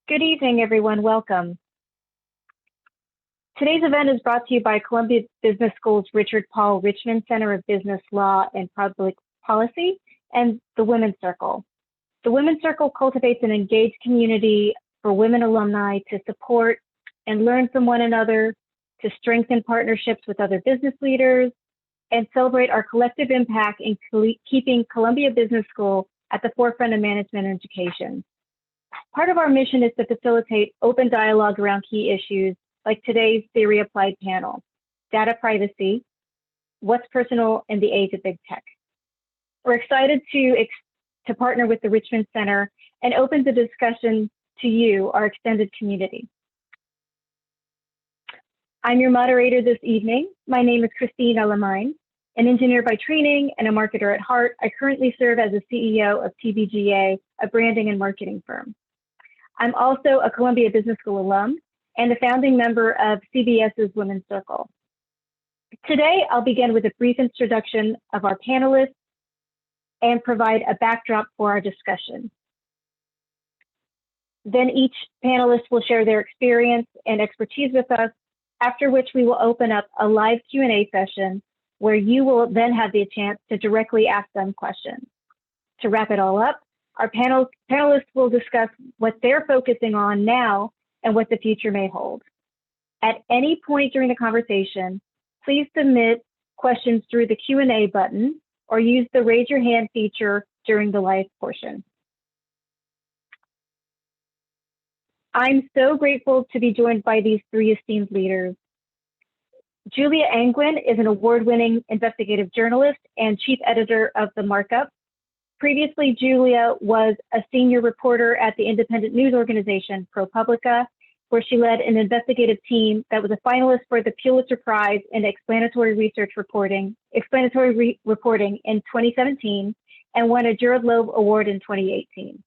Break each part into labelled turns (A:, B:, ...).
A: Good evening, everyone. Welcome. Today's event is brought to you by Columbia Business School's Richard Paul Richmond Center of Business Law and Public Policy and the Women's Circle. The Women's Circle cultivates an engaged community for women alumni to support and learn from one another, to strengthen partnerships with other business leaders, and celebrate our collective impact in keeping Columbia Business School at the forefront of management education. Part of our mission is to facilitate open dialogue around key issues like today's Theory Applied panel, data privacy, what's personal in the age of big tech. We're excited to partner with the Richmond Center and open the discussion to you, our extended community. I'm your moderator this evening. My name is Christine Alamine, an engineer by training and a marketer at heart. I currently serve as the CEO of TBGA, a branding and marketing firm. I'm also a Columbia Business School alum and a founding member of CBS's Women's Circle. Today, I'll begin with a brief introduction of our panelists and provide a backdrop for our discussion. Then each panelist will share their experience and expertise with us, after which we will open up a live Q&A session where you will then have the chance to directly ask them questions. To wrap it all up, our panelists will discuss what they're focusing on now and what the future may hold. At any point during the conversation, please submit questions through the Q&A button or use the raise your hand feature during the live portion. I'm so grateful to be joined by these three esteemed leaders. Julia Anguin is an award-winning investigative journalist and chief editor of The Markup. Previously, Julia was a senior reporter at the independent news organization ProPublica, where she led an investigative team that was a finalist for the Pulitzer Prize in explanatory reporting in 2017 and won a Gerald Loeb Award in 2018.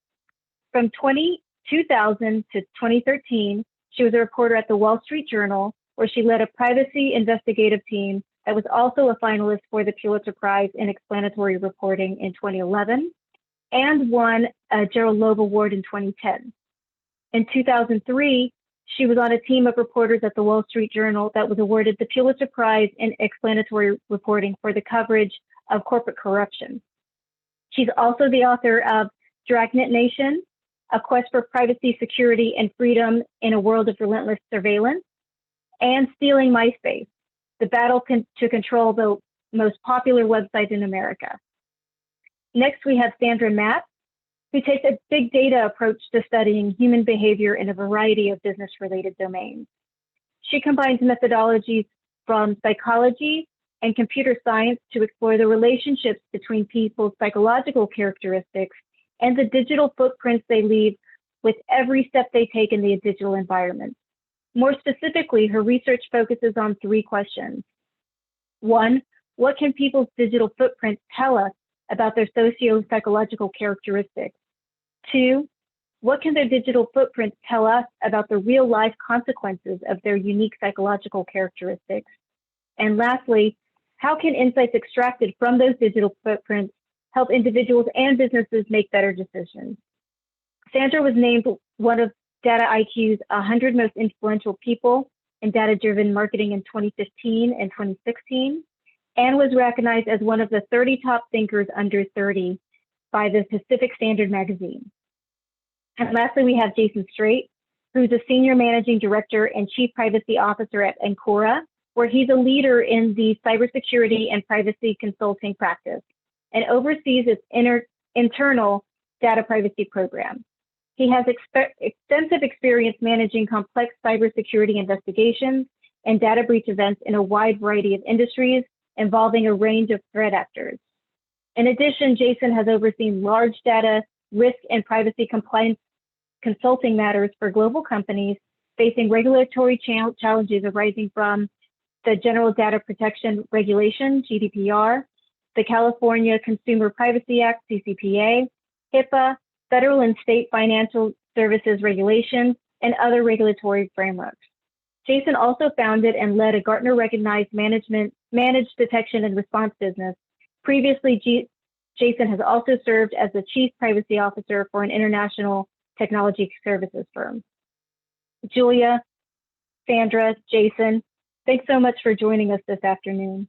A: From 2000 to 2013, she was a reporter at the Wall Street Journal, where she led a privacy investigative team that was also a finalist for the Pulitzer Prize in explanatory reporting in 2011 and won a Gerald Loeb Award in 2010. In 2003, she was on a team of reporters at the Wall Street Journal that was awarded the Pulitzer Prize in explanatory reporting for the coverage of corporate corruption. She's also the author of Dragnet Nation, A Quest for Privacy, Security, and Freedom in a World of Relentless Surveillance, and Stealing MySpace, the battle to control the most popular website in America. Next, we have Sandra Matt, who takes a big data approach to studying human behavior in a variety of business-related domains. She combines methodologies from psychology and computer science to explore the relationships between people's psychological characteristics and the digital footprints they leave with every step they take in the digital environment. More specifically, her research focuses on three questions. One, what can people's digital footprints tell us about their socio-psychological characteristics? Two, what can their digital footprints tell us about the real-life consequences of their unique psychological characteristics? And lastly, how can insights extracted from those digital footprints help individuals and businesses make better decisions? Sandra was named one of Data IQ's 100 most influential people in data-driven marketing in 2015 and 2016, and was recognized as one of the 30 top thinkers under 30 by the Pacific Standard magazine. And lastly, we have Jason Strait, who's a senior managing director and chief privacy officer at Ancora, where he's a leader in the cybersecurity and privacy consulting practice and oversees its internal data privacy program. He has extensive experience managing complex cybersecurity investigations and data breach events in a wide variety of industries involving a range of threat actors. In addition, Jason has overseen large data risk and privacy compliance consulting matters for global companies facing regulatory challenges arising from the General Data Protection Regulation, GDPR, the California Consumer Privacy Act, CCPA, Hipaa, federal and state financial services regulations, and other regulatory frameworks. Jason also founded and led a Gartner-recognized managed detection and response business. Previously, Jason has also served as the Chief Privacy Officer for an international technology services firm. Julia, Sandra, Jason, thanks so much for joining us this afternoon.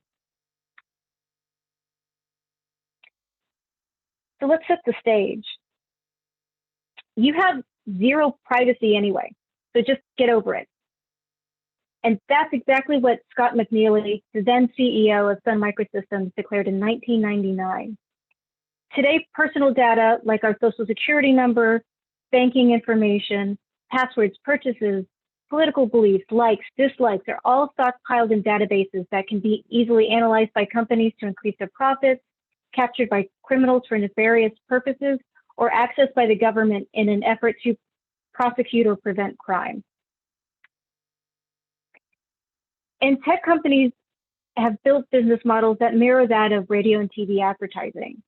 A: So let's set the stage. You have zero privacy anyway, so just get over it. And that's exactly what Scott McNealy, the then CEO of Sun Microsystems, declared in 1999. Today, personal data like our social security number, banking information, passwords, purchases, political beliefs, likes, dislikes are all stockpiled in databases that can be easily analyzed by companies to increase their profits, captured by criminals for nefarious purposes, or accessed by the government in an effort to prosecute or prevent crime. And tech companies have built business models that mirror that of radio and TV advertising.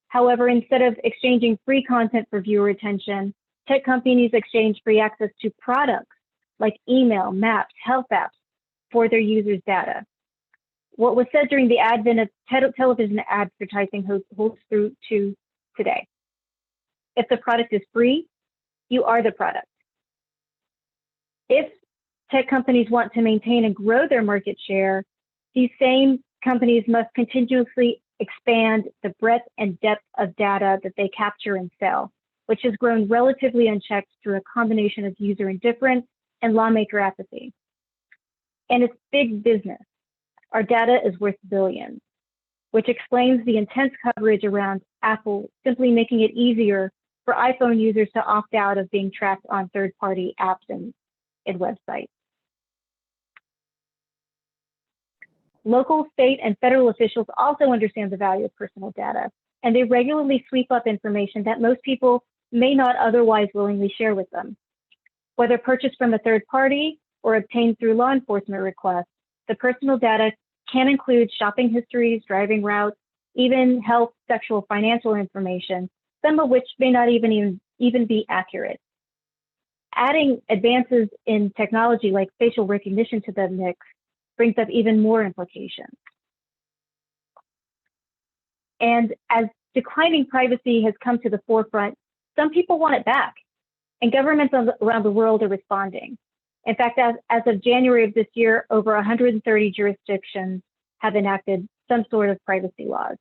A: However, instead of exchanging free content for viewer attention, tech companies exchange free access to products like email, maps, health apps for their users' data. What was said during the advent of television advertising holds through to today. If the product is free, you are the product. If tech companies want to maintain and grow their market share, these same companies must continuously expand the breadth and depth of data that they capture and sell, which has grown relatively unchecked through a combination of user indifference and lawmaker apathy. And it's big business. Our data is worth billions, which explains the intense coverage around Apple simply making it easier for iPhone users to opt out of being tracked on third-party apps and websites. Local, state, and federal officials also understand the value of personal data, and they regularly sweep up information that most people may not otherwise willingly share with them. Whether purchased from a third party or obtained through law enforcement requests, the personal data can include shopping histories, driving routes, even health, sexual, financial information, some of which may not even be accurate. Adding advances in technology like facial recognition to the mix brings up even more implications. And as declining privacy has come to the forefront, some people want it back, and governments around the world are responding. In fact, as of January of this year, over 130 jurisdictions have enacted some sort of privacy laws.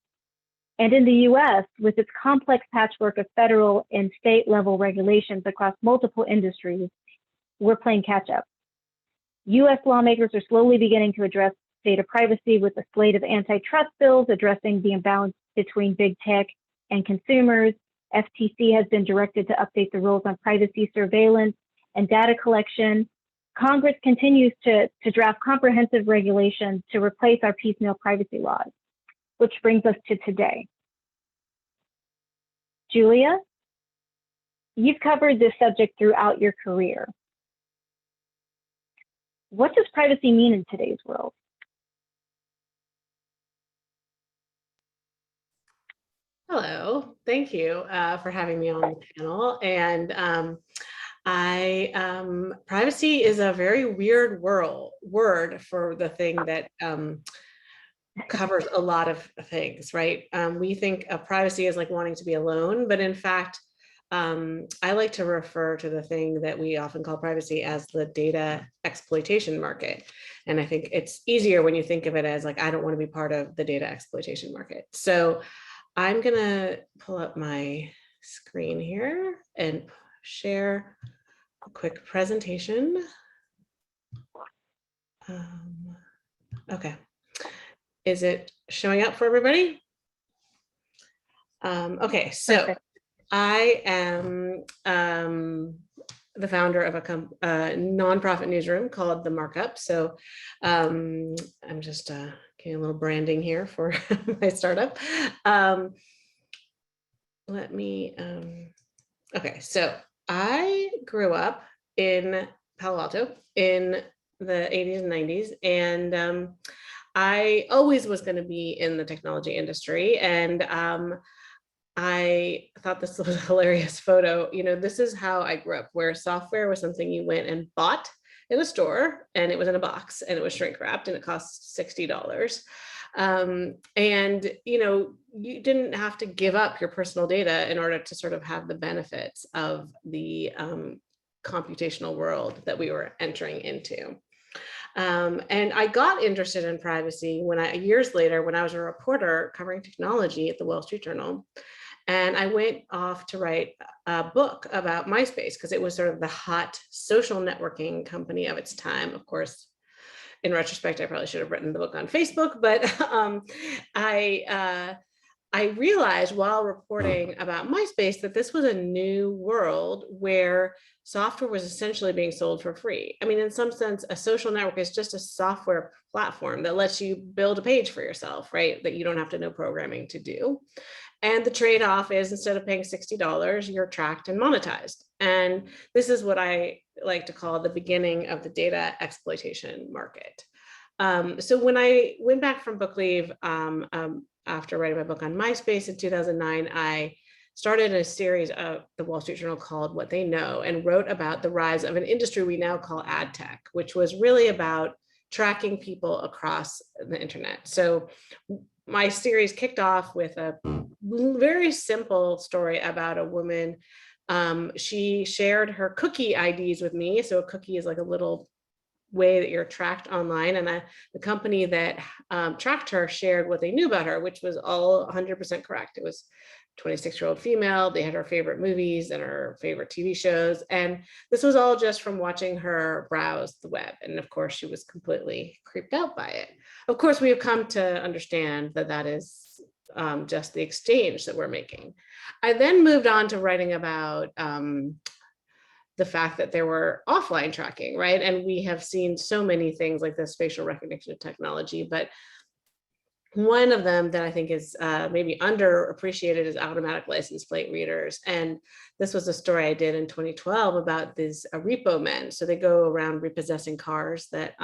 A: And in the US, with its complex patchwork of federal and state level regulations across multiple industries, we're playing catch up. US lawmakers are slowly beginning to address data privacy with a slate of antitrust bills addressing the imbalance between big tech and consumers. FTC has been directed to update the rules on privacy surveillance and data collection. Congress continues to draft comprehensive regulations to replace our piecemeal privacy laws, which brings us to today. Julia, you've covered this subject throughout your career. What does privacy mean in today's world?
B: Hello, thank you for having me on the panel. And privacy is a very weird word for the thing that covers a lot of things, right? We think of privacy as like wanting to be alone, but in fact, I like to refer to the thing that we often call privacy as the data exploitation market. And I think it's easier when you think of it as like, I don't want to be part of the data exploitation market. So I'm gonna pull up my screen here and share a quick presentation. Okay, is it showing up for everybody? Okay, so perfect. I am the founder of a nonprofit newsroom called The Markup. So I'm just getting a little branding here for my startup. Okay, so I grew up in Palo Alto in the 80s and 90s, and I always was going to be in the technology industry. And I thought this was a hilarious photo. You know, this is how I grew up, where software was something you went and bought in a store, and it was in a box, and it was shrink wrapped, and it cost $60. And, you know, you didn't have to give up your personal data in order to sort of have the benefits of the computational world that we were entering into. And I got interested in privacy years later, when I was a reporter covering technology at the Wall Street Journal. And I went off to write a book about MySpace, because it was sort of the hot social networking company of its time. Of course, in retrospect, I probably should have written the book on Facebook, but I realized while reporting about MySpace that this was a new world where software was essentially being sold for free. I mean, in some sense, a social network is just a software platform that lets you build a page for yourself, right? That you don't have to know programming to do. And the trade-off is, instead of paying $60, you're tracked and monetized. And this is what I like to call the beginning of the data exploitation market. So when I went back from book leave, after writing my book on MySpace in 2009, I started a series of the Wall Street Journal called What They Know, and wrote about the rise of an industry we now call ad tech, which was really about tracking people across the internet. So my series kicked off with a very simple story about a woman. She shared her cookie IDs with me. So a cookie is like a little way that you're tracked online. And the company that tracked her shared what they knew about her, which was all 100% correct. It was 26-year-old female. They had her favorite movies and her favorite TV shows. And this was all just from watching her browse the web. And of course, she was completely creeped out by it. Of course, we have come to understand that that is just the exchange that we're making. I then moved on to writing about the fact that there were offline tracking, right? And we have seen so many things like this facial recognition technology, but one of them that I think is maybe underappreciated is automatic license plate readers. And this was a story I did in 2012 about these repo men. So they go around repossessing cars that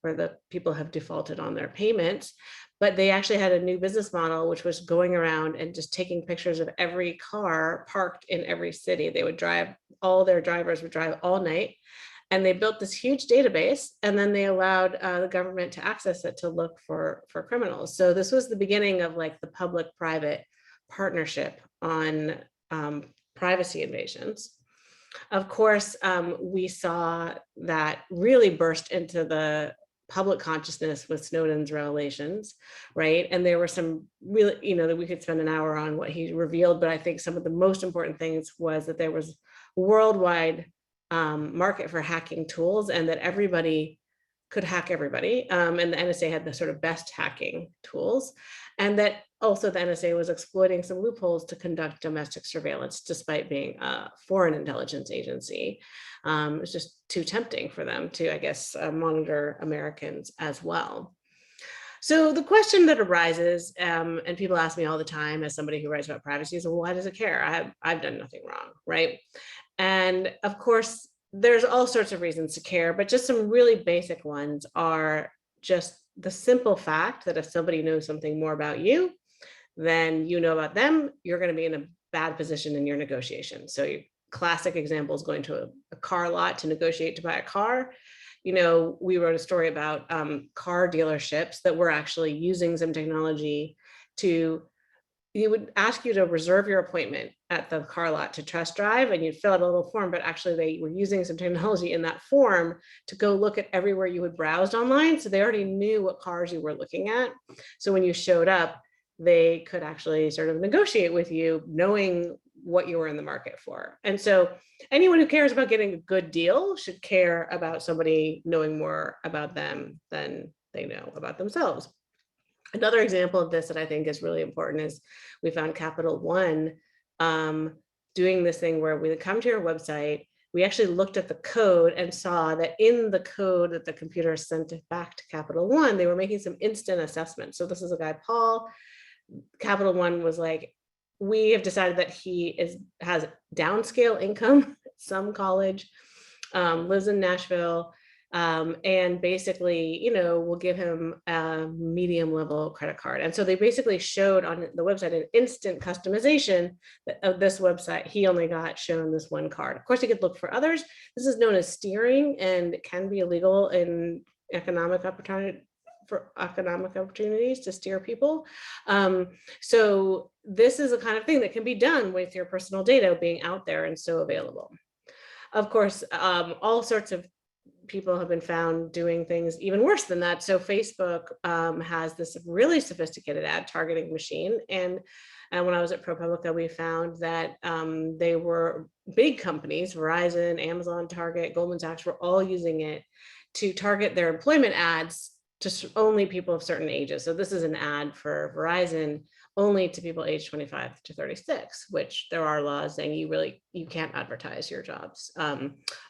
B: where the people have defaulted on their payments. But they actually had a new business model, which was going around and just taking pictures of every car parked in every city. They would drive, all their drivers would drive all night. And they built this huge database, and then they allowed the government to access it to look for criminals. So this was the beginning of like the public-private partnership on privacy invasions. Of course, we saw that really burst into the public consciousness with Snowden's revelations, right? And there were some really, that we could spend an hour on what he revealed, but I think some of the most important things was that there was worldwide market for hacking tools, and that everybody could hack everybody. And the NSA had the sort of best hacking tools. And that also the NSA was exploiting some loopholes to conduct domestic surveillance, despite being a foreign intelligence agency. It was just too tempting for them to, I guess, monitor Americans as well. So the question that arises, and people ask me all the time as somebody who writes about privacy, is, well, why does it care? I've done nothing wrong, right? And of course, there's all sorts of reasons to care, but just some really basic ones are just the simple fact that if somebody knows something more about you than you know about them, you're going to be in a bad position in your negotiation. So your classic example is going to a car lot to negotiate to buy a car. We wrote a story about car dealerships that were actually using some technology to, he would ask you to reserve your appointment at the car lot to test drive, and you'd fill out a little form, but actually they were using some technology in that form to go look at everywhere you had browsed online. So they already knew what cars you were looking at. So when you showed up, they could actually sort of negotiate with you, knowing what you were in the market for. And so anyone who cares about getting a good deal should care about somebody knowing more about them than they know about themselves. Another example of this that I think is really important is we found Capital One doing this thing where we come to your website, we actually looked at the code and saw that in the code that the computer sent back to Capital One, they were making some instant assessments. So this is a guy, Paul. Capital One was like, we have decided that he has downscale income, some college, lives in Nashville, and basically, we'll give him a medium level credit card. And so they basically showed on the website an instant customization of this website. He only got shown this one card. Of course, he could look for others. This is known as steering, and it can be illegal in economic opportunities to steer people. So this is a kind of thing that can be done with your personal data being out there and so available. of course, all sorts of people have been found doing things even worse than that. So Facebook has this really sophisticated ad targeting machine. And when I was at ProPublica, we found that they were big companies, Verizon, Amazon, Target, Goldman Sachs, were all using it to target their employment ads to only people of certain ages. So this is an ad for Verizon only to people aged 25 to 36, which there are laws saying you can't advertise your jobs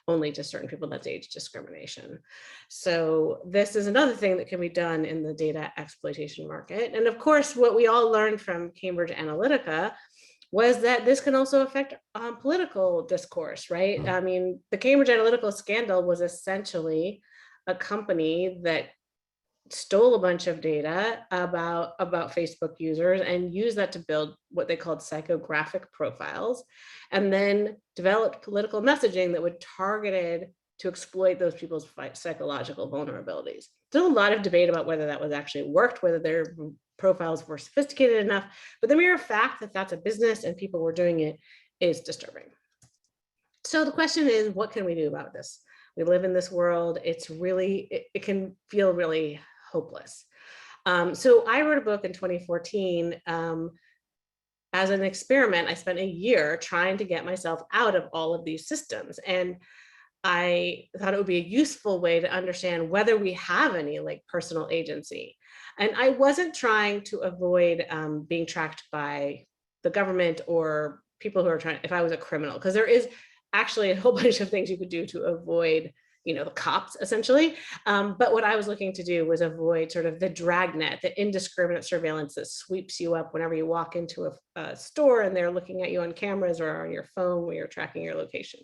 B: only to certain people. That's age discrimination. So this is another thing that can be done in the data exploitation market. And of course, what we all learned from Cambridge Analytica was that this can also affect political discourse, right? I mean, the Cambridge Analytica scandal was essentially a company that stole a bunch of data about Facebook users and used that to build what they called psychographic profiles, and then developed political messaging that would targeted to exploit those people's psychological vulnerabilities. Still a lot of debate about whether that was actually worked, whether their profiles were sophisticated enough, but the mere fact that that's a business and people were doing it is disturbing. So the question is, what can we do about this? We live in this world. It's really, it can feel really hopeless. So I wrote a book in 2014 as an experiment. I spent a year trying to get myself out of all of these systems. And I thought it would be a useful way to understand whether we have any like personal agency. And I wasn't trying to avoid being tracked by the government or people who are trying, if I was a criminal, because there is actually a whole bunch of things you could do to avoid, you know, the cops essentially. But what I was looking to do was avoid sort of the dragnet, the indiscriminate surveillance that sweeps you up whenever you walk into a store and they're looking at you on cameras or on your phone where you're tracking your location.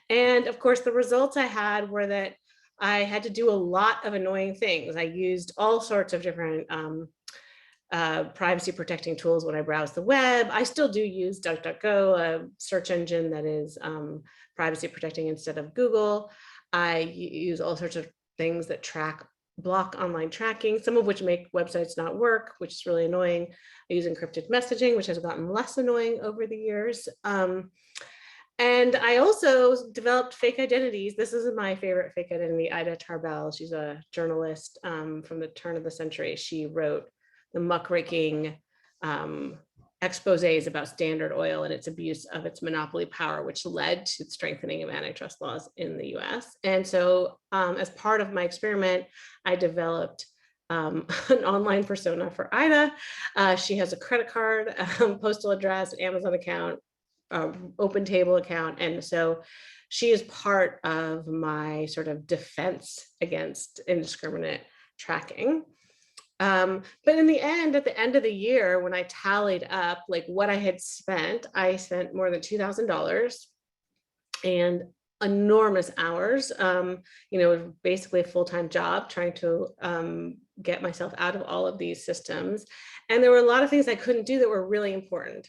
B: And of course, the results I had were that I had to do a lot of annoying things. I used all sorts of different privacy protecting tools when I browse the web. I still do use DuckDuckGo, a search engine that is privacy protecting instead of Google. I use all sorts of things that block online tracking, some of which make websites not work, which is really annoying. I use encrypted messaging, which has gotten less annoying over the years. And I also developed fake identities. This is my favorite fake identity, Ida Tarbell. She's a journalist from the turn of the century. She wrote the muckraking exposés about Standard Oil and its abuse of its monopoly power, which led to the strengthening of antitrust laws in the US. And so as part of my experiment, I developed an online persona for Ida. She has a credit card, postal address, Amazon account, open table account. And so she is part of my sort of defense against indiscriminate tracking. But in the end, at the end of the year, when I tallied up like what I had spent, I spent more than $2,000 and enormous hours, you know, basically a full-time job trying to get myself out of all of these systems. And there were a lot of things I couldn't do that were really important.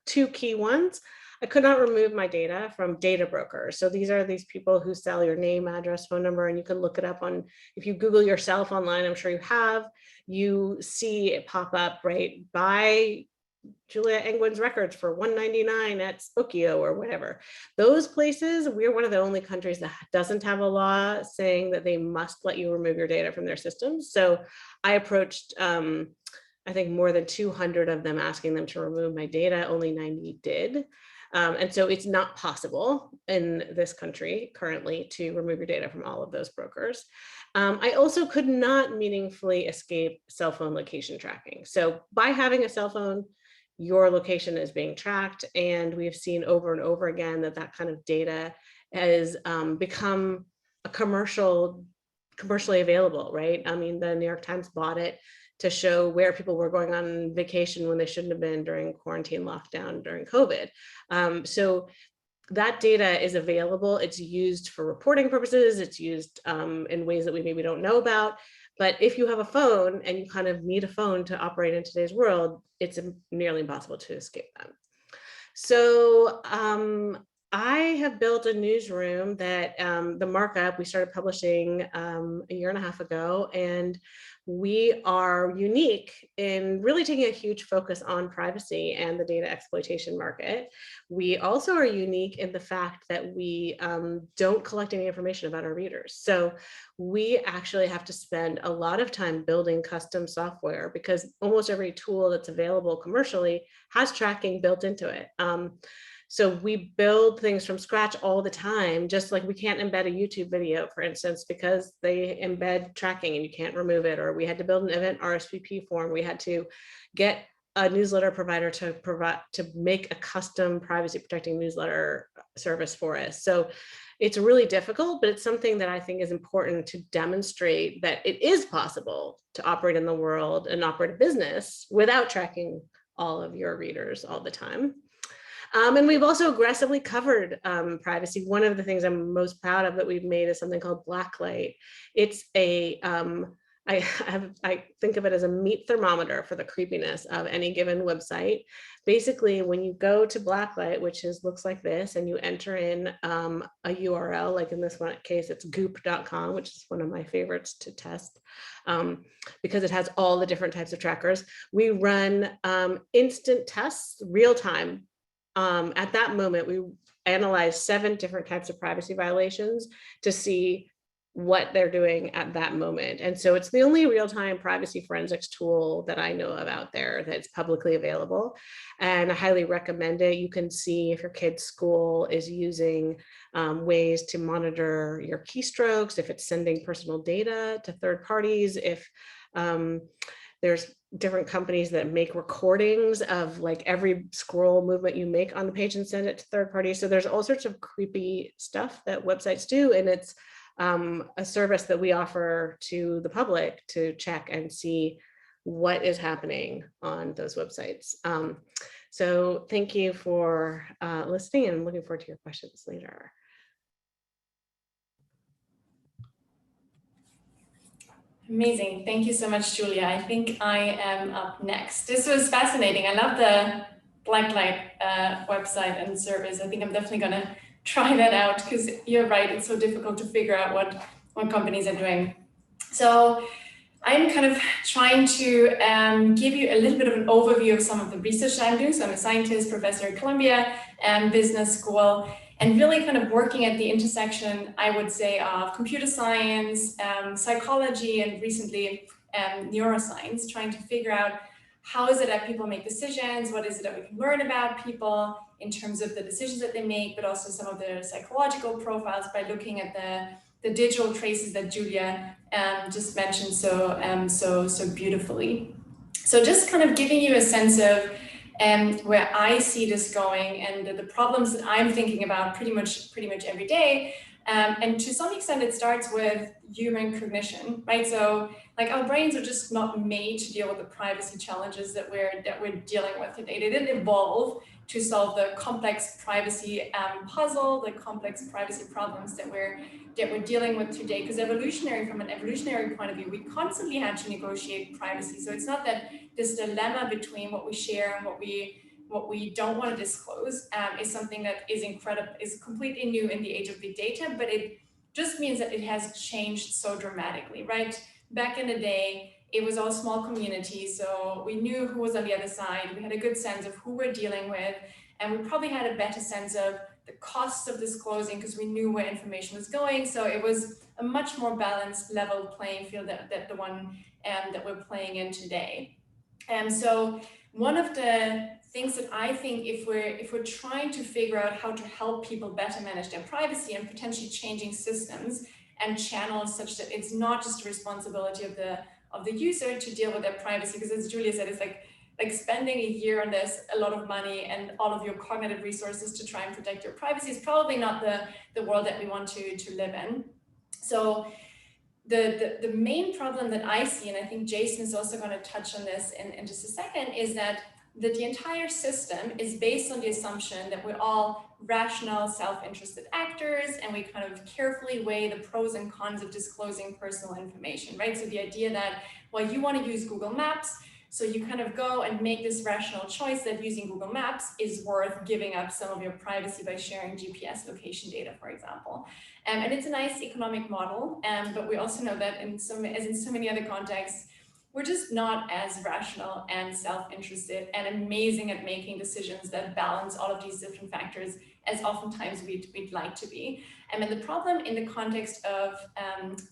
B: Two key ones: I could not remove my data from data brokers. So these are these people who sell your name, address, phone number, and you can look it up on, if you Google yourself online, I'm sure you have, you see it pop up, right? Buy Julia Anguin's records for $199 at Spokio or whatever. Those places, we're one of the only countries that doesn't have a law saying that they must let you remove your data from their systems. So I approached, I think more than 200 of them asking them to remove my data, only 90 did. And so it's not possible in this country currently to remove your data from all of those brokers. I also could not meaningfully escape cell phone location tracking. So by having a cell phone, your location is being tracked. And we've seen over and over again that that kind of data has become a commercially available, right? I mean, the New York Times bought it to show where people were going on vacation when they shouldn't have been during quarantine lockdown during COVID. So that data is available. It's used for reporting purposes. It's used in ways that we maybe don't know about. But if you have a phone and you kind of need a phone to operate in today's world, it's nearly impossible to escape them. So I have built a newsroom that the markup we started publishing a year and a half ago, and we are unique in really taking a huge focus on privacy and the data exploitation market. We also are unique in the fact that we don't collect any information about our readers. So we actually have to spend a lot of time building custom software because almost every tool that's available commercially has tracking built into it. So we build things from scratch all the time, just like we can't embed a YouTube video, for instance, because they embed tracking and you can't remove it. Or we had to build an event RSVP form. We had to get a newsletter provider to make a custom privacy protecting newsletter service for us. So it's really difficult, but it's something that I think is important to demonstrate that it is possible to operate in the world and operate a business without tracking all of your readers all the time. And we've also aggressively covered privacy. One of the things I'm most proud of that we've made is something called Blacklight. It's a, I think of it as a meat thermometer for the creepiness of any given website. Basically, when you go to Blacklight, which looks like this, and you enter in a URL, like in this one case, it's goop.com, which is one of my favorites to test because it has all the different types of trackers. We run instant tests, real time. At that moment, we analyzed 7 different types of privacy violations to see what they're doing at that moment. And so it's the only real-time privacy forensics tool that I know of out there that's publicly available. And I highly recommend it. You can see if your kid's school is using ways to monitor your keystrokes, if it's sending personal data to third parties, if there's different companies that make recordings of like every scroll movement you make on the page and send it to third parties. So there's all sorts of creepy stuff that websites do. And it's a service that we offer to the public to check and see what is happening on those websites. So thank you for listening, and I'm looking forward to your questions later.
C: Amazing. Thank you so much, Julia. I think I am up next. This was fascinating. I love the Blacklight website and service. I think I'm definitely going to try that out because you're right. It's so difficult to figure out what companies are doing. So I'm kind of trying to give you a little bit of an overview of some of the research that I'm doing. So I'm a scientist, professor at Columbia Business School, and really kind of working at the intersection, I would say, of computer science, psychology, and recently neuroscience, trying to figure out how is it that people make decisions, what is it that we can learn about people in terms of the decisions that they make, but also some of their psychological profiles by looking at the digital traces that Julia just mentioned so beautifully. So just kind of giving you a sense of where I see this going and the problems that I'm thinking about pretty much every day. And to some extent, it starts with human cognition, right? So like our brains are just not made to deal with the privacy challenges that we're dealing with today. They didn't evolve to solve the complex privacy puzzle, the complex privacy problems that we're dealing with today. Because from an evolutionary point of view, we constantly had to negotiate privacy. So it's not that this dilemma between what we share and what we don't want to disclose is something that is completely new in the age of big data, but it just means that it has changed so dramatically, right? Back in the day, it was all small communities, so we knew who was on the other side. We had a good sense of who we're dealing with, and we probably had a better sense of the costs of disclosing because we knew where information was going. So it was a much more balanced, level playing field that the one that we're playing in today. And so one of the things that I think if we're trying to figure out how to help people better manage their privacy and potentially changing systems and channels such that it's not just a responsibility of the user to deal with their privacy, because as Julia said, it's like spending a year on this, a lot of money and all of your cognitive resources to try and protect your privacy is probably not the world that we want to live in. So the main problem that I see, and I think Jason is also going to touch on this in just a second, is that the entire system is based on the assumption that we're all rational, self-interested actors, and we kind of carefully weigh the pros and cons of disclosing personal information, right? So the idea that, well, you want to use Google Maps, So you kind of go and make this rational choice that using Google Maps is worth giving up some of your privacy by sharing GPS location data, for example. And it's a nice economic model, but we also know that as in so many other contexts, we're just not as rational and self-interested and amazing at making decisions that balance all of these different factors as oftentimes we'd like to be. And the problem in the context of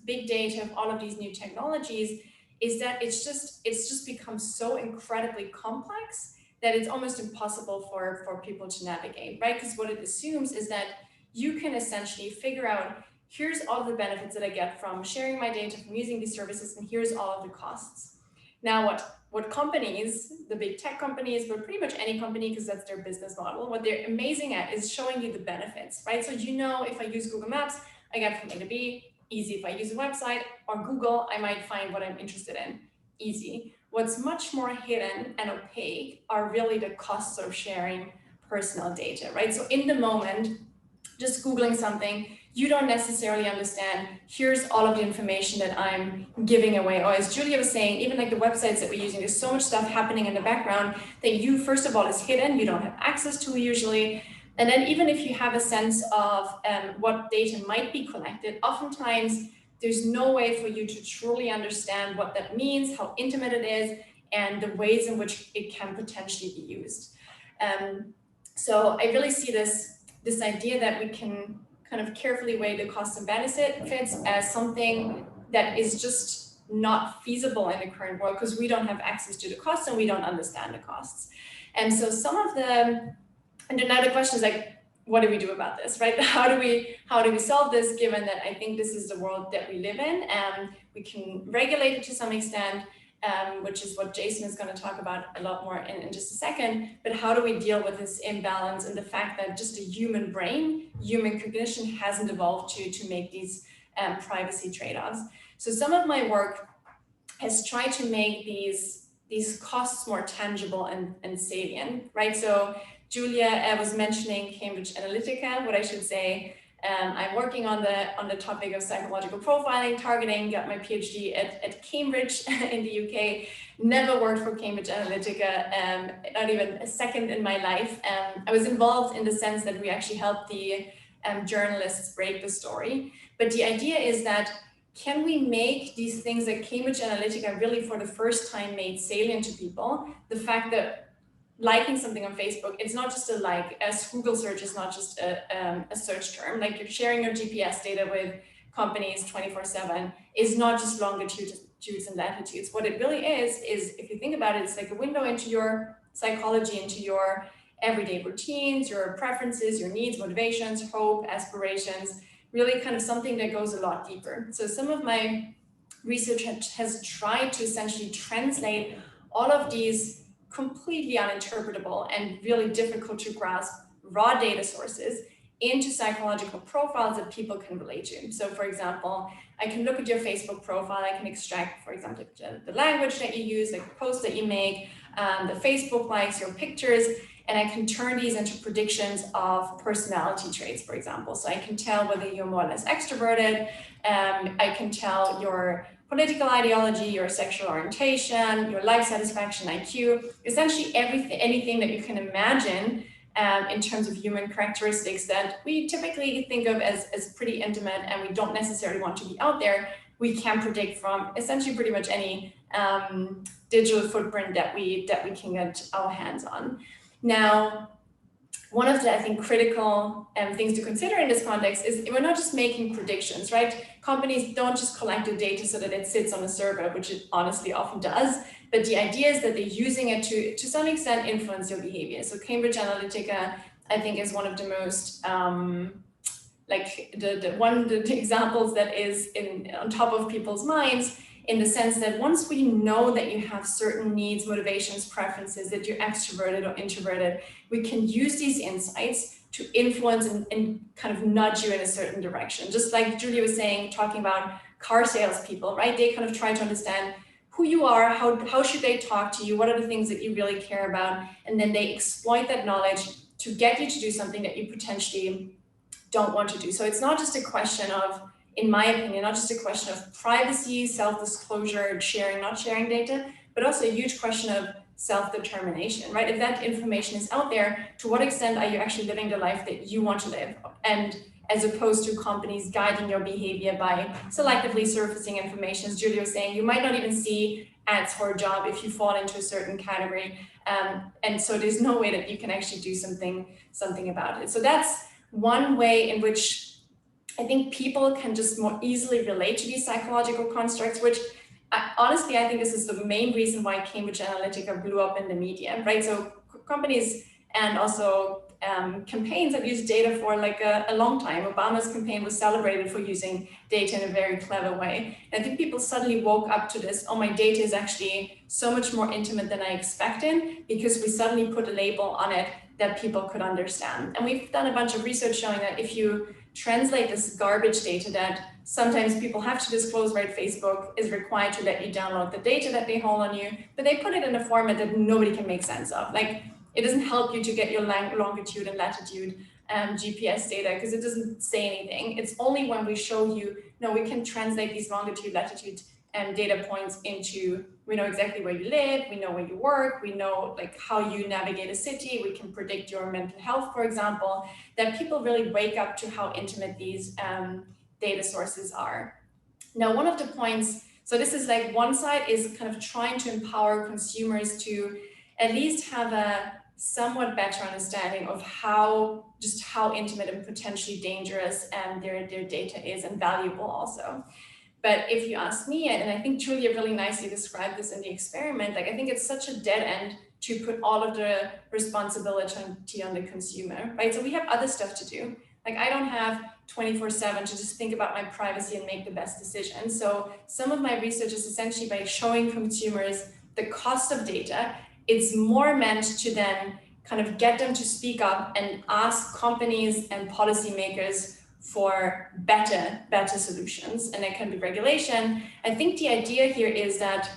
C: big data, of all of these new technologies, is that it's just become so incredibly complex that it's almost impossible for people to navigate, right? Because what it assumes is that you can essentially figure out, here's all of the benefits that I get from sharing my data, from using these services, and here's all of the costs. Now, what companies, the big tech companies, but pretty much any company, because that's their business model, what they're amazing at is showing you the benefits, right? So if I use Google Maps, I get from A to B, easy. If I use a website or Google, I might find what I'm interested in, easy. What's much more hidden and opaque are really the costs of sharing personal data, right? So in the moment, just Googling something, you don't necessarily understand, here's all of the information that I'm giving away. Or as Julia was saying, even like the websites that we're using, there's so much stuff happening in the background that you, first of all, is hidden, you don't have access to usually. And then even if you have a sense of what data might be collected, oftentimes there's no way for you to truly understand what that means, how intimate it is, and the ways in which it can potentially be used. So I really see this idea that we can kind of carefully weigh the costs and benefits as something that is just not feasible in the current world because we don't have access to the costs and we don't understand the costs. And so and now the question is like, what do we do about this, right? How do we solve this, given that I think this is the world that we live in, and we can regulate it to some extent, which is what Jason is going to talk about a lot more in just a second. But how do we deal with this imbalance and the fact that just a human brain, human cognition hasn't evolved to make these privacy trade-offs? So some of my work has tried to make these costs more tangible and salient, right? So Julia was mentioning Cambridge Analytica. What I should say, I'm working on the topic of psychological profiling, targeting, got my PhD at Cambridge in the UK, never worked for Cambridge Analytica, not even a second in my life. I was involved in the sense that we actually helped the journalists break the story. But the idea is that, can we make these things that Cambridge Analytica really for the first time made salient to people? The fact that liking something on Facebook, it's not just a like, as Google search is not just a search term, like you're sharing your GPS data with companies 24/7 is not just longitudes and latitudes. What it really is if you think about it, it's like a window into your psychology, into your everyday routines, your preferences, your needs, motivations, hope, aspirations, really kind of something that goes a lot deeper. So some of my research has tried to essentially translate all of these completely uninterpretable and really difficult to grasp raw data sources into psychological profiles that people can relate to. So for example, I can look at your Facebook profile, I can extract, for example, the language that you use, like the posts that you make, the Facebook likes, your pictures, and I can turn these into predictions of personality traits, for example. So I can tell whether you're more or less extroverted, I can tell your political ideology, your sexual orientation, your life satisfaction, IQ, essentially anything that you can imagine in terms of human characteristics that we typically think of as pretty intimate and we don't necessarily want to be out there, we can predict from essentially pretty much any digital footprint that we can get our hands on. Now, one of the, I think, critical things to consider in this context is we're not just making predictions, right? Companies don't just collect the data so that it sits on a server, which it honestly often does. But the idea is that they're using it to some extent influence your behavior. So Cambridge Analytica, I think, is one of the most, like the examples that is on top of people's minds, in the sense that once we know that you have certain needs, motivations, preferences, that you're extroverted or introverted, we can use these insights to influence and kind of nudge you in a certain direction. Just like Julia was saying, talking about car salespeople, right? They kind of try to understand who you are, how should they talk to you, what are the things that you really care about, and then they exploit that knowledge to get you to do something that you potentially don't want to do. So it's not just a question of, in my opinion, not just a question of privacy, self-disclosure, sharing, not sharing data, but also a huge question of self-determination, right? If that information is out there, to what extent are you actually living the life that you want to live? And as opposed to companies guiding your behavior by selectively surfacing information. As Julia was saying, you might not even see ads for a job if you fall into a certain category. And so there's no way that you can actually do something about it. So that's one way in which I think people can just more easily relate to these psychological constructs, which honestly, I think this is the main reason why Cambridge Analytica blew up in the media, right? So companies and also campaigns have used data for like a long time. Obama's campaign was celebrated for using data in a very clever way. And I think people suddenly woke up to this, oh, my data is actually so much more intimate than I expected, because we suddenly put a label on it that people could understand. And we've done a bunch of research showing that if you translate this garbage data that sometimes people have to disclose, right? Facebook is required to let you download the data that they hold on you, but they put it in a format that nobody can make sense of. Like, it doesn't help you to get your longitude and latitude GPS data because it doesn't say anything. It's only when we show you, no, we can translate these longitude, latitude data points into, we know exactly where you live, we know where you work, we know like how you navigate a city, we can predict your mental health, for example, that people really wake up to how intimate these data sources are. Now, one of the points, so this is like one side is kind of trying to empower consumers to at least have a somewhat better understanding of how intimate and potentially dangerous their data is, and valuable also. But if you ask me, and I think Julia really nicely described this in the experiment, like I think it's such a dead end to put all of the responsibility on the consumer, right? So we have other stuff to do. Like I don't have 24/7 to just think about my privacy and make the best decision. So some of my research is essentially by showing consumers the cost of data. It's more meant to then kind of get them to speak up and ask companies and policymakers for better solutions. And it can be regulation. I think the idea here is that,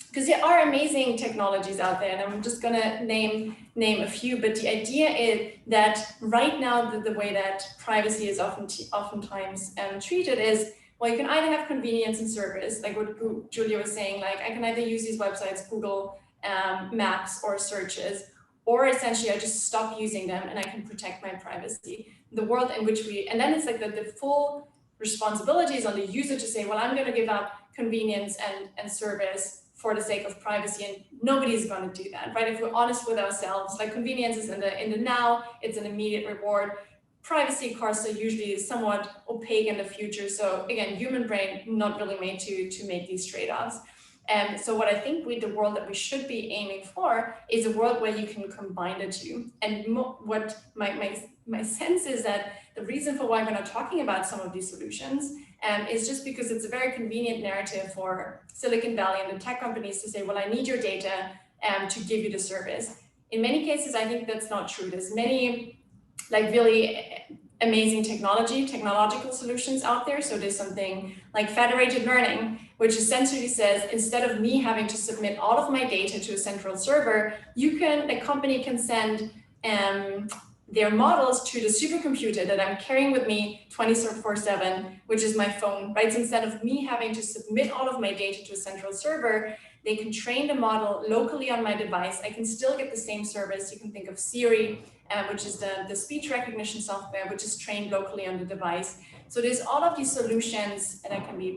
C: because there are amazing technologies out there, and I'm just gonna name a few, but the idea is that right now, the way that privacy is oftentimes treated is, well, you can either have convenience and service, like what Julia was saying, like I can either use these websites, Google Maps or searches, or essentially I just stop using them and I can protect my privacy. The world in which and then it's like the full responsibility is on the user to say, well, I'm going to give up convenience and service for the sake of privacy, and nobody's going to do that, right? If we're honest with ourselves, like convenience is in the now, it's an immediate reward. Privacy costs are usually somewhat opaque in the future. So again, human brain not really made to make these trade-offs. And so what I think the world that we should be aiming for is a world where you can combine the two. And what my sense is that the reason for why we're not talking about some of these solutions is just because it's a very convenient narrative for Silicon Valley and the tech companies to say, well, I need your data to give you the service. In many cases, I think that's not true. There's many like really amazing technological solutions out there. So there's something like federated learning, which essentially says, instead of me having to submit all of my data to a central server, the company can send their models to the supercomputer that I'm carrying with me 24/7, which is my phone, right? So instead of me having to submit all of my data to a central server, they can train the model locally on my device. I can still get the same service. You can think of Siri, which is the speech recognition software, which is trained locally on the device. So there's all of these solutions, and that can be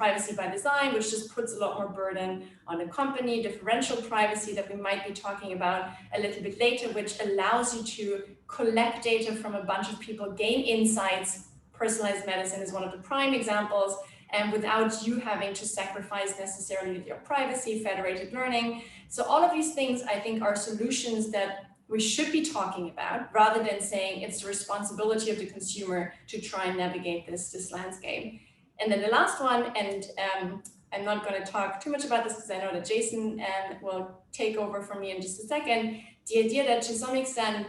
C: privacy by design, which just puts a lot more burden on the company, differential privacy that we might be talking about a little bit later, which allows you to collect data from a bunch of people, gain insights. Personalized medicine is one of the prime examples, and without you having to sacrifice necessarily your privacy, federated learning. So all of these things, I think, are solutions that we should be talking about, rather than saying it's the responsibility of the consumer to try and navigate this landscape. And then the last one, and I'm not going to talk too much about this because I know that Jason will take over from me in just a second, the idea that to some extent,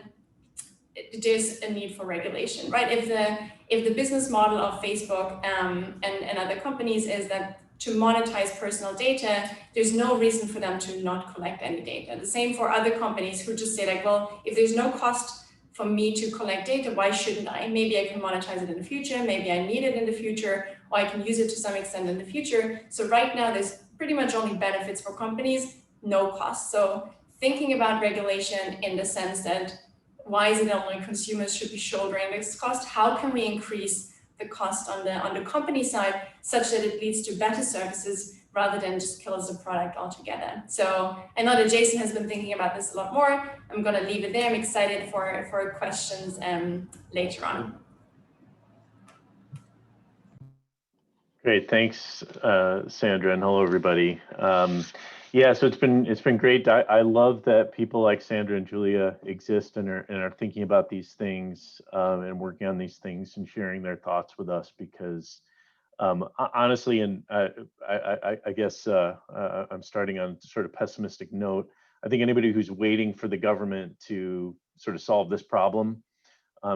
C: there's a need for regulation, right? If the business model of Facebook and other companies is that to monetize personal data, there's no reason for them to not collect any data. The same for other companies who just say like, well, if there's no cost for me to collect data, why shouldn't I? Maybe I can monetize it in the future, maybe I need it in the future, or I can use it to some extent in the future. So right now, there's pretty much only benefits for companies. no cost. So thinking about regulation in the sense that why is it that only consumers should be shouldering this cost? How can we increase the cost on the company side such that it leads to better services rather than just kills the product altogether? So I know that Jason has been thinking about this a lot more. I'm going to leave it there. I'm excited for questions later on.
D: Great, thanks, Sandra, and hello, everybody. Yeah, so it's been great. I love that people like Sandra and Julia exist and are thinking about these things and working on these things and sharing their thoughts with us, because honestly, and I guess I'm starting on sort of pessimistic note. I think anybody who's waiting for the government to sort of solve this problem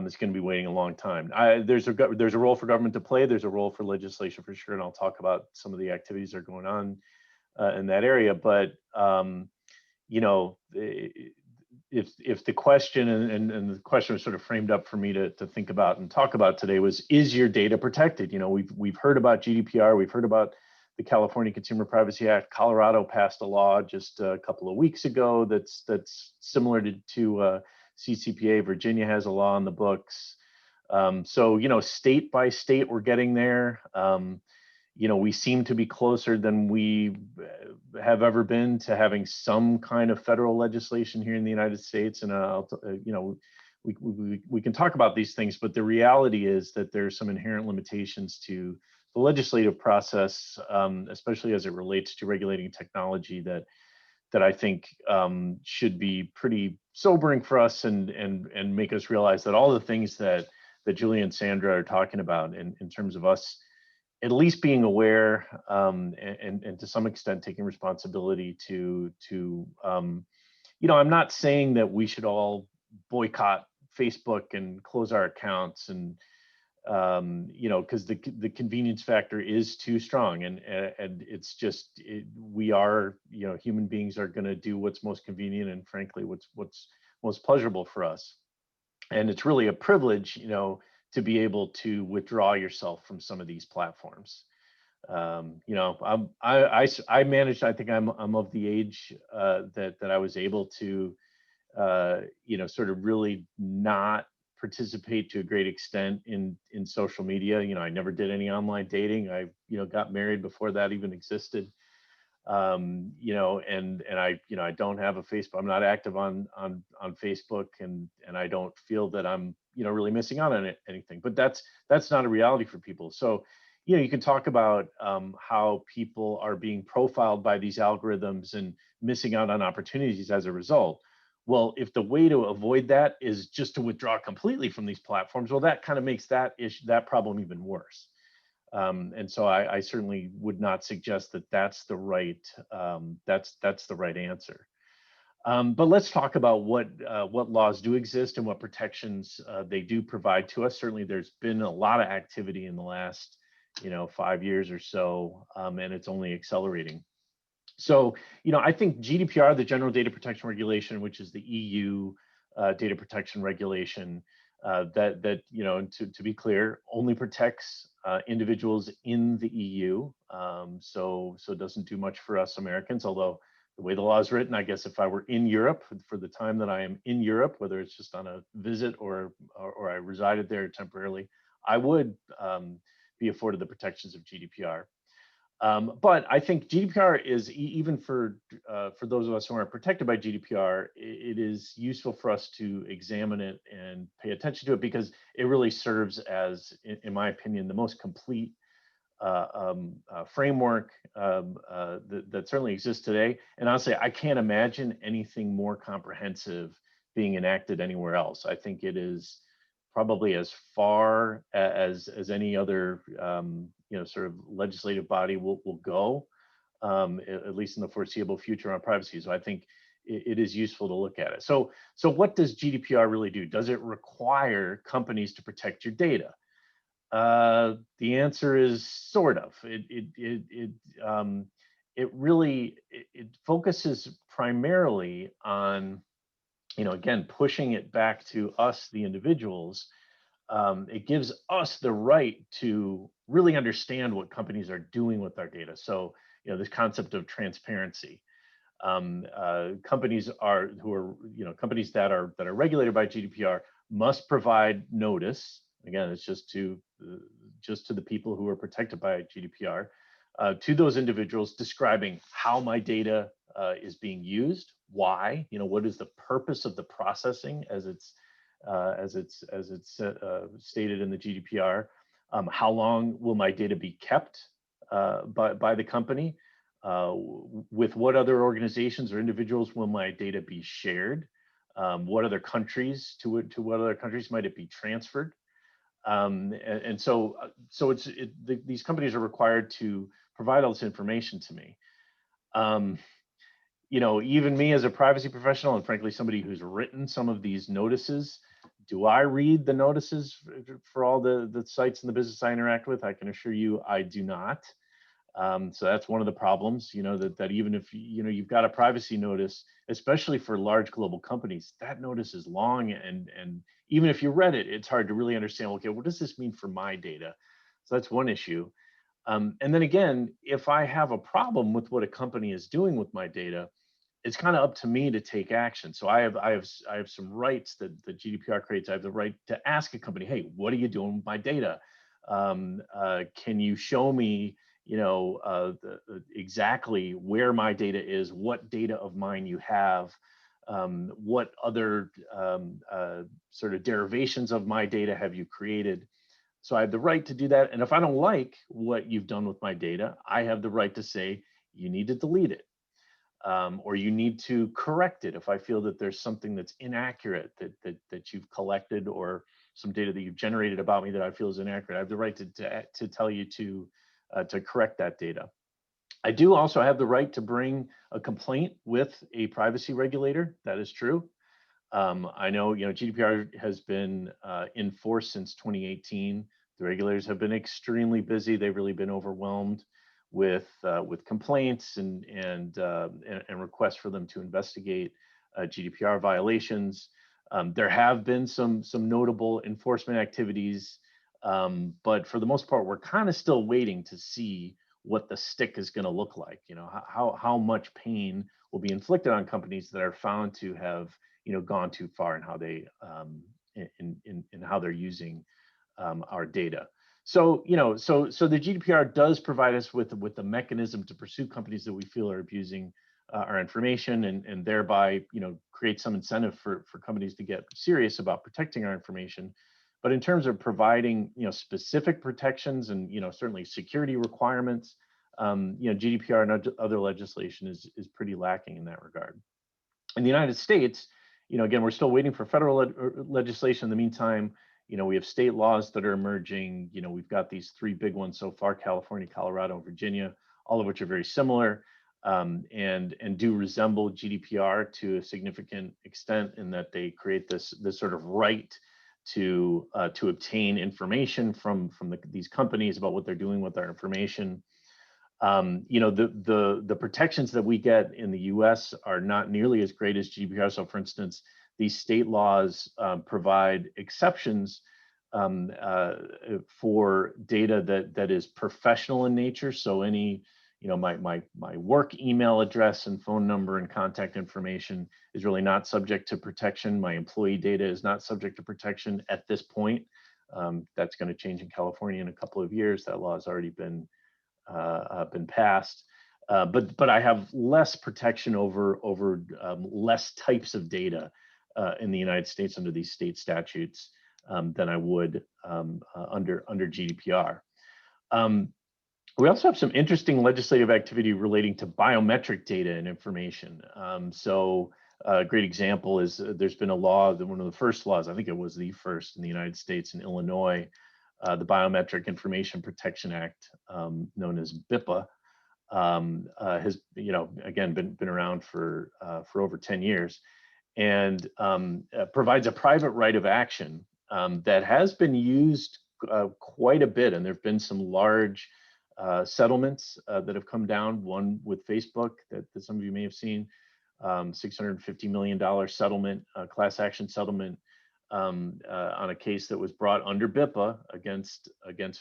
D: is going to be waiting a long time. There's a role for government to play. There's a role for legislation for sure, and I'll talk about some of the activities that are going on in that area. But you know, if the question and the question was sort of framed up for me to think about and talk about today was, is your data protected? You know, we've heard about GDPR, we've heard about the California Consumer Privacy Act. Colorado passed a law just a couple of weeks ago that's similar to CCPA. Virginia has a law on the books. So, you know, state by state, we're getting there. You know, we seem to be closer than we have ever been to having some kind of federal legislation here in the United States. And, you know, we can talk about these things, but the reality is that there's some inherent limitations to the legislative process, especially as it relates to regulating technology that I think should be pretty sobering for us and make us realize that all the things that Julia and Sandra are talking about in terms of us at least being aware and to some extent taking responsibility to you know, I'm not saying that we should all boycott Facebook and close our accounts and you know, because the convenience factor is too strong, and it's just we are, you know, human beings are going to do what's most convenient and frankly what's most pleasurable for us, and it's really a privilege, you know, to be able to withdraw yourself from some of these platforms. You know, I managed. I think I'm of the age that I was able to you know, sort of really not participate to a great extent in social media. You know, I never did any online dating. I, you know, got married before that even existed. You know, and I, you know, I don't have a Facebook. I'm not active on Facebook, and I don't feel that I'm, you know, really missing out on anything. But that's not a reality for people. So, you know, you can talk about how people are being profiled by these algorithms and missing out on opportunities as a result. Well, if the way to avoid that is just to withdraw completely from these platforms, well, that kind of makes that problem even worse. And so I certainly would not suggest that that's the right answer. But let's talk about what laws do exist and what protections they do provide to us. Certainly, there's been a lot of activity in the last, you know, 5 years or so, and it's only accelerating. So, you know, I think GDPR, the General Data Protection Regulation, which is the EU data protection regulation, that you know, to be clear, only protects individuals in the EU. So it doesn't do much for us Americans, although the way the law is written, I guess if I were in Europe for the time that I am in Europe, whether it's just on a visit or I resided there temporarily, I would be afforded the protections of GDPR. But I think GDPR is, even for those of us who aren't protected by GDPR, it is useful for us to examine it and pay attention to it, because it really serves as, in my opinion, the most complete framework that certainly exists today. And honestly, I can't imagine anything more comprehensive being enacted anywhere else. I think it is probably as far as any other you know, sort of legislative body will go, at least in the foreseeable future on privacy. So I think it is useful to look at it. So what does GDPR really do? Does it require companies to protect your data? The answer is sort of. It really focuses primarily on, you know, again, pushing it back to us, the individuals. It gives us the right to really understand what companies are doing with our data. So, you know, this concept of transparency. Companies companies that are regulated by GDPR must provide notice. Again, it's just to the people who are protected by GDPR, to those individuals describing how my data is being used, why, what is the purpose of the processing as it's stated in the GDPR, how long will my data be kept by the company, with what other organizations or individuals will my data be shared, what other countries, to what other countries might it be transferred. So these companies are required to provide all this information to me. Even me as a privacy professional, and frankly, somebody who's written some of these notices, do I read the notices for all the sites and the business I interact with? I can assure you I do not. So that's one of the problems, that even if, you've got a privacy notice, especially for large global companies, that notice is long. And even if you read it, it's hard to really understand, okay, what does this mean for my data? So that's one issue. And then again, if I have a problem with what a company is doing with my data, it's kind of up to me to take action. So I have some rights that the GDPR creates. I have the right to ask a company, hey, what are you doing with my data? Can you show me, exactly where my data is, what data of mine you have, what other sort of derivations of my data have you created? So I have the right to do that. And if I don't like what you've done with my data, I have the right to say, you need to delete it. Or you need to correct it if I feel that there's something that's inaccurate that you've collected, or some data that you've generated about me that I feel is inaccurate. I have the right to tell you to correct that data. I do also have the right to bring a complaint with a privacy regulator. That is true. I know, GDPR has been in force since 2018. The regulators have been extremely busy. They've really been overwhelmed with complaints and requests for them to investigate GDPR violations. There have been some notable enforcement activities, but for the most part, we're kind of still waiting to see what the stick is going to look like. How much pain will be inflicted on companies that are found to have gone too far in how they in how they're using our data. So so the GDPR does provide us with the mechanism to pursue companies that we feel are abusing our information, and thereby create some incentive for companies to get serious about protecting our information. But in terms of providing specific protections and certainly security requirements, GDPR and other legislation is pretty lacking in that regard. In the United States, again, we're still waiting for federal legislation. In the meantime, we have state laws that are emerging. We've got these three big ones so far: California, Colorado, and Virginia, all of which are very similar and do resemble GDPR to a significant extent, in that they create this sort of right to obtain information from these companies about what they're doing with our information. The protections that we get in the US are not nearly as great as GDPR. So for instance, these state laws provide exceptions for data that is professional in nature. So any, my work email address and phone number and contact information is really not subject to protection. My employee data is not subject to protection at this point. That's going to change in California in a couple of years. That law has already been passed, but I have less protection over less types of data in the United States under these state statutes than I would under GDPR. We also have some interesting legislative activity relating to biometric data and information. So a great example is there's been a law, one of the first laws, I think it was the first in the United States in Illinois, the Biometric Information Protection Act, known as BIPA, has again been around for over 10 years, and provides a private right of action that has been used quite a bit, and there have been some large settlements that have come down. One with Facebook that some of you may have seen, $650 million settlement, class action settlement on a case that was brought under BIPA against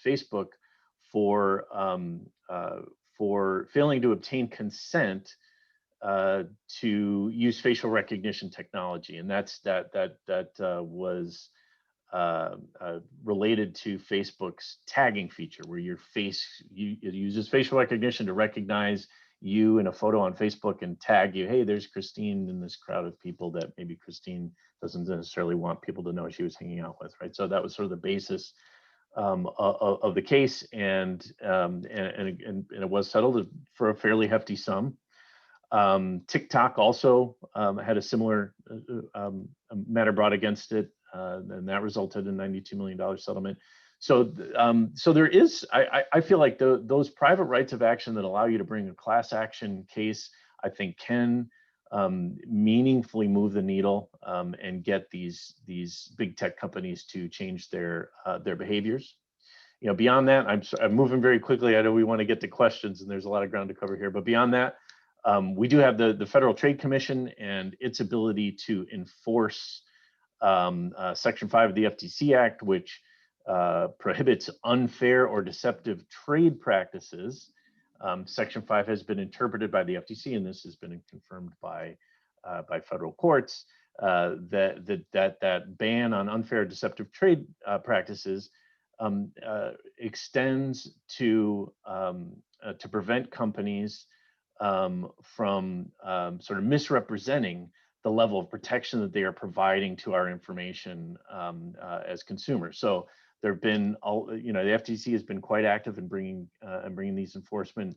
D: Facebook for failing to obtain consent to use facial recognition technology, and that was related to Facebook's tagging feature, where it uses facial recognition to recognize you in a photo on Facebook and tag you. Hey, there's Christine in this crowd of people that maybe Christine doesn't necessarily want people to know she was hanging out with, right? So that was sort of the basis of the case, and it was settled for a fairly hefty sum. TikTok also had a similar matter brought against it, and that resulted in $92 million settlement. So, so there is, I feel like those private rights of action that allow you to bring a class action case, I think can meaningfully move the needle and get these big tech companies to change their behaviors. You know, beyond that, I'm moving very quickly. I know we want to get to questions, and there's a lot of ground to cover here. But beyond that, we do have the Federal Trade Commission and its ability to enforce Section 5 of the FTC Act, which prohibits unfair or deceptive trade practices. Section 5 has been interpreted by the FTC, and this has been confirmed by federal courts, that ban on unfair or deceptive trade practices extends to prevent companies from sort of misrepresenting the level of protection that they are providing to our information as consumers. So there have been, you know, the FTC has been quite active in bringing these enforcement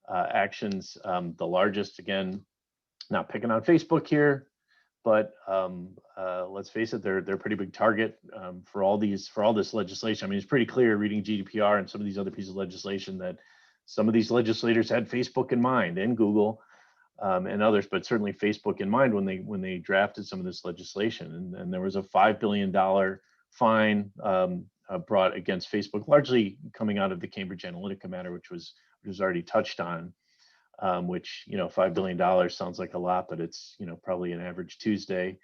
D: actions. The largest, again, not picking on Facebook here, but let's face it, they're a pretty big target for all this legislation. I mean, it's pretty clear reading GDPR and some of these other pieces of legislation that some of these legislators had Facebook in mind, and Google and others, but certainly Facebook in mind when they drafted some of this legislation. And there was a $5 billion fine brought against Facebook, largely coming out of the Cambridge Analytica matter, which was already touched on. Which, you know, $5 billion sounds like a lot, but it's, you know, probably an average Tuesday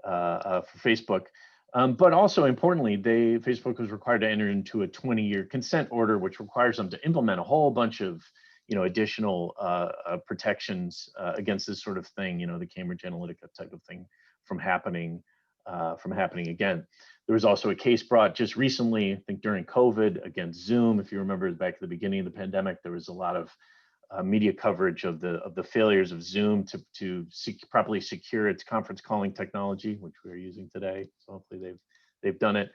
D: for Facebook. But also importantly, Facebook was required to enter into a 20-year consent order, which requires them to implement a whole bunch of, you know, additional protections against this sort of thing, you know, the Cambridge Analytica type of thing from happening again. There was also a case brought just recently, I think during COVID, against Zoom. If you remember back at the beginning of the pandemic, there was a lot of media coverage of the failures of Zoom to properly secure its conference calling technology, which we're using today. So hopefully they've done it.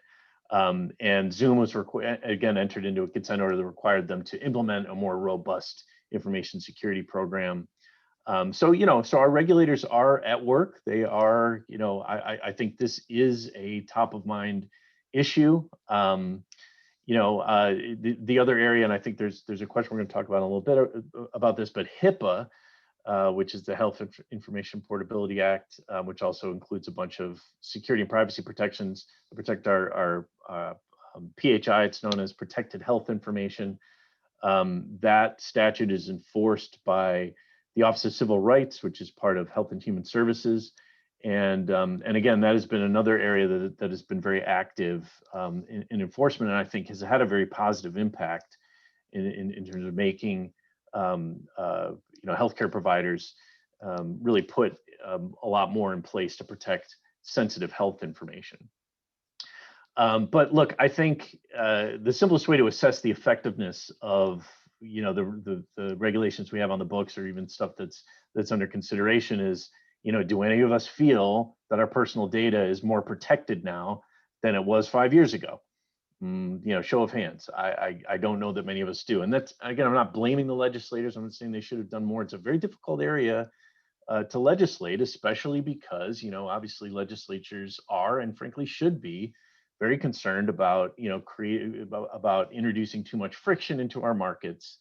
D: And Zoom was again entered into a consent order that required them to implement a more robust information security program. So, you know, so our regulators are at work. They are, you know, I think this is a top of mind issue. You know, the other area, and I think there's a question we're going to talk about a little bit about this, but Hipaa, which is the Health Information Portability Act, which also includes a bunch of security and privacy protections to protect our PHI. It's known as Protected Health Information. That statute is enforced by the Office of Civil Rights, which is part of Health and Human Services. And again, that has been another area that has been very active in enforcement, and I think has had a very positive impact in terms of making you know, healthcare providers really put a lot more in place to protect sensitive health information. But look, I think the simplest way to assess the effectiveness of, you know, the regulations we have on the books, or even stuff that's under consideration, is, you know, do any of us feel that our personal data is more protected now than it was 5 years ago? You know, show of hands. I don't know that many of us do. And that's, again, I'm not blaming the legislators. I'm not saying they should have done more. It's a very difficult area to legislate, especially because, you know, obviously legislatures are, and frankly should be, very concerned about, you know, about introducing too much friction into our markets.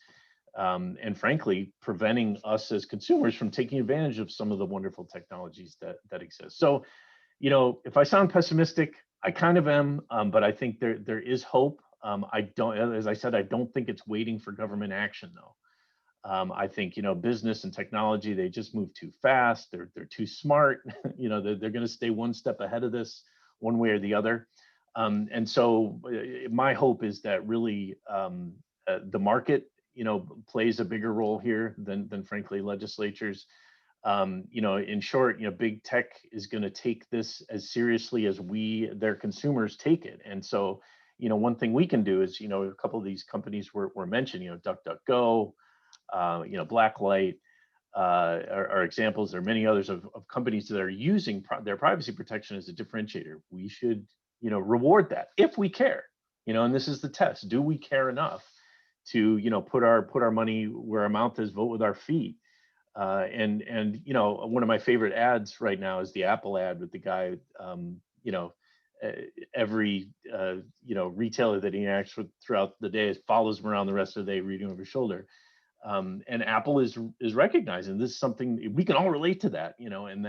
D: And frankly, preventing us as consumers from taking advantage of some of the wonderful technologies that exist. So, you know, if I sound pessimistic, I kind of am, but I think there is hope. I don't, as I said, I don't think it's waiting for government action though. I think, you know, business and technology, they just move too fast. They're too smart. You know, they're going to stay one step ahead of this, one way or the other. And so my hope is that really the market, you know, plays a bigger role here than frankly legislatures. You know, in short, you know, big tech is going to take this as seriously as their consumers take it. And so, you know, one thing we can do is, you know, a couple of these companies were mentioned, you know, DuckDuckGo, you know, Blacklight, are examples. There are many others of companies that are using their privacy protection as a differentiator. We should, you know, reward that if we care, you know, and this is the test. Do we care enough to, you know, put our money where our mouth is, vote with our feet? And you know, one of my favorite ads right now is the Apple ad with the guy, you know, every you know, retailer that he interacts with throughout the day follows him around the rest of the day reading over his shoulder. And Apple is recognizing this is something we can all relate to, that, you know, and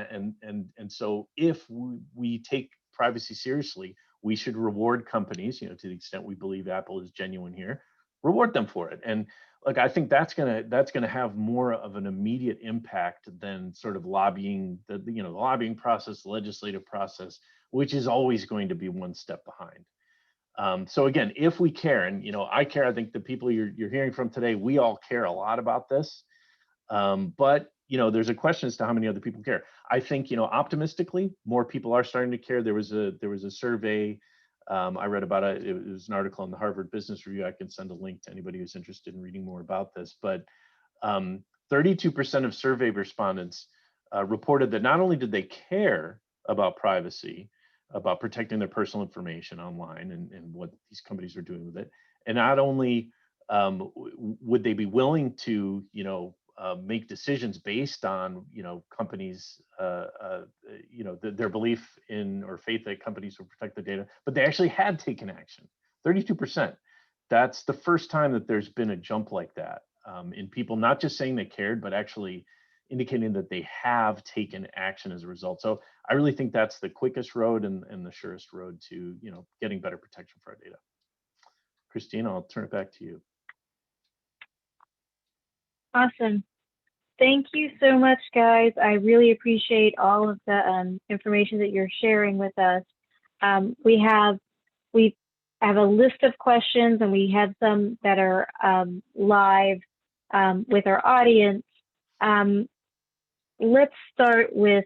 D: so if we take privacy seriously, we should reward companies, you know, to the extent we believe Apple is genuine here, reward them for it. And like, I think that's gonna have more of an immediate impact than sort of lobbying, the lobbying process, the legislative process, which is always going to be one step behind. So again, if we care, and you know, I care, I think the people you're hearing from today, we all care a lot about this. But you know, there's a question as to how many other people care. I think, you know, optimistically, more people are starting to care. There was a survey I read about it. It was an article in the Harvard Business Review. I can send a link to anybody who's interested in reading more about this. But 32% of survey respondents reported that not only did they care about privacy, about protecting their personal information online and what these companies are doing with it, and not only would they be willing to, you know, make decisions based on, you know, companies, you know, their belief in or faith that companies will protect the data, but they actually had taken action. 32%. That's the first time that there's been a jump like that in people not just saying they cared, but actually indicating that they have taken action as a result. So I really think that's the quickest road and the surest road to, you know, getting better protection for our data. Christine, I'll turn it back to you.
A: Awesome. Thank you so much, guys. I really appreciate all of the information that you're sharing with us. We have a list of questions, and we have some that are live with our audience. Let's start with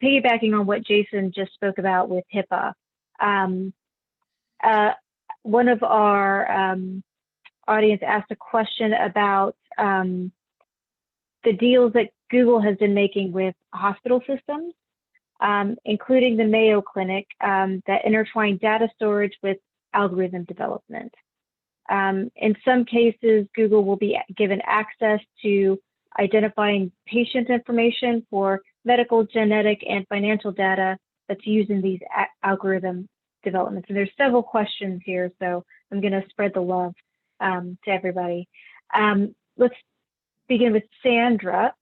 A: piggybacking on what Jason just spoke about with Hipaa. One of our audience asked a question about the deals that Google has been making with hospital systems, including the Mayo Clinic, that intertwine data storage with algorithm development. In some cases, Google will be given access to identifying patient information for medical, genetic, and financial data that's used in these algorithm developments. And there's several questions here, so I'm going to spread the love to everybody. Let's begin with Sandra.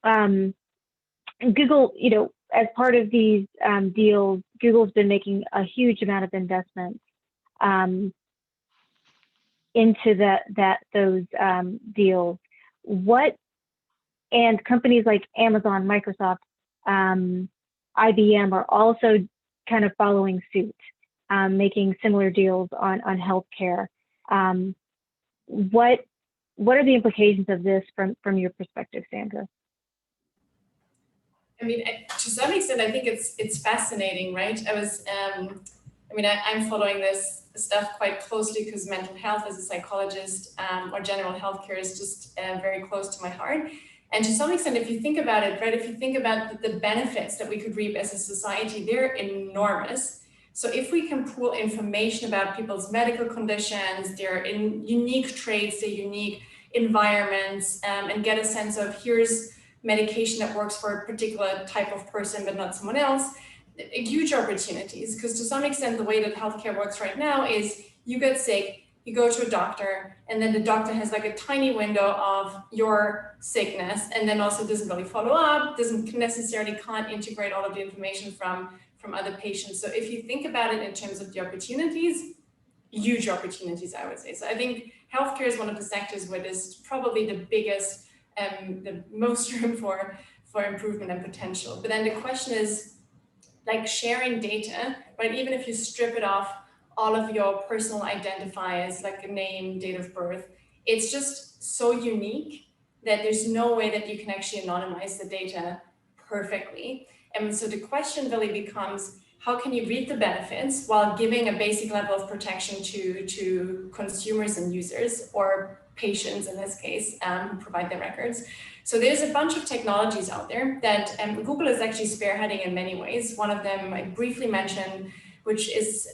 A: Google, you know, as part of these deals, Google's been making a huge amount of investments into those deals. And companies like Amazon, Microsoft, IBM are also kind of following suit, making similar deals on healthcare. What are the implications of this from your perspective, Sandra?
C: I mean, to some extent, I think it's fascinating, right? I'm following this stuff quite closely because mental health as a psychologist or general healthcare is just very close to my heart. And to some extent, if you think about it, right, if you think about the benefits that we could reap as a society, they're enormous. So if we can pool information about people's medical conditions, their unique traits, their unique environments, and get a sense of here's medication that works for a particular type of person, but not someone else, huge opportunities. Because to some extent, the way that healthcare works right now is you get sick, you go to a doctor, and then the doctor has like a tiny window of your sickness, and then also doesn't really follow up, doesn't necessarily can't integrate all of the information from other patients. So if you think about it in terms of the opportunities, huge opportunities, I would say. So I think healthcare is one of the sectors where there's probably the biggest, the most room for improvement and potential. But then the question is, like sharing data, right? Even if you strip it off all of your personal identifiers, like a name, date of birth. It's just so unique that there's no way that you can actually anonymize the data perfectly. And so the question really becomes, how can you reap the benefits while giving a basic level of protection to consumers and users, or patients in this case, who provide their records? So there's a bunch of technologies out there that Google is actually spearheading in many ways. One of them I briefly mentioned, which is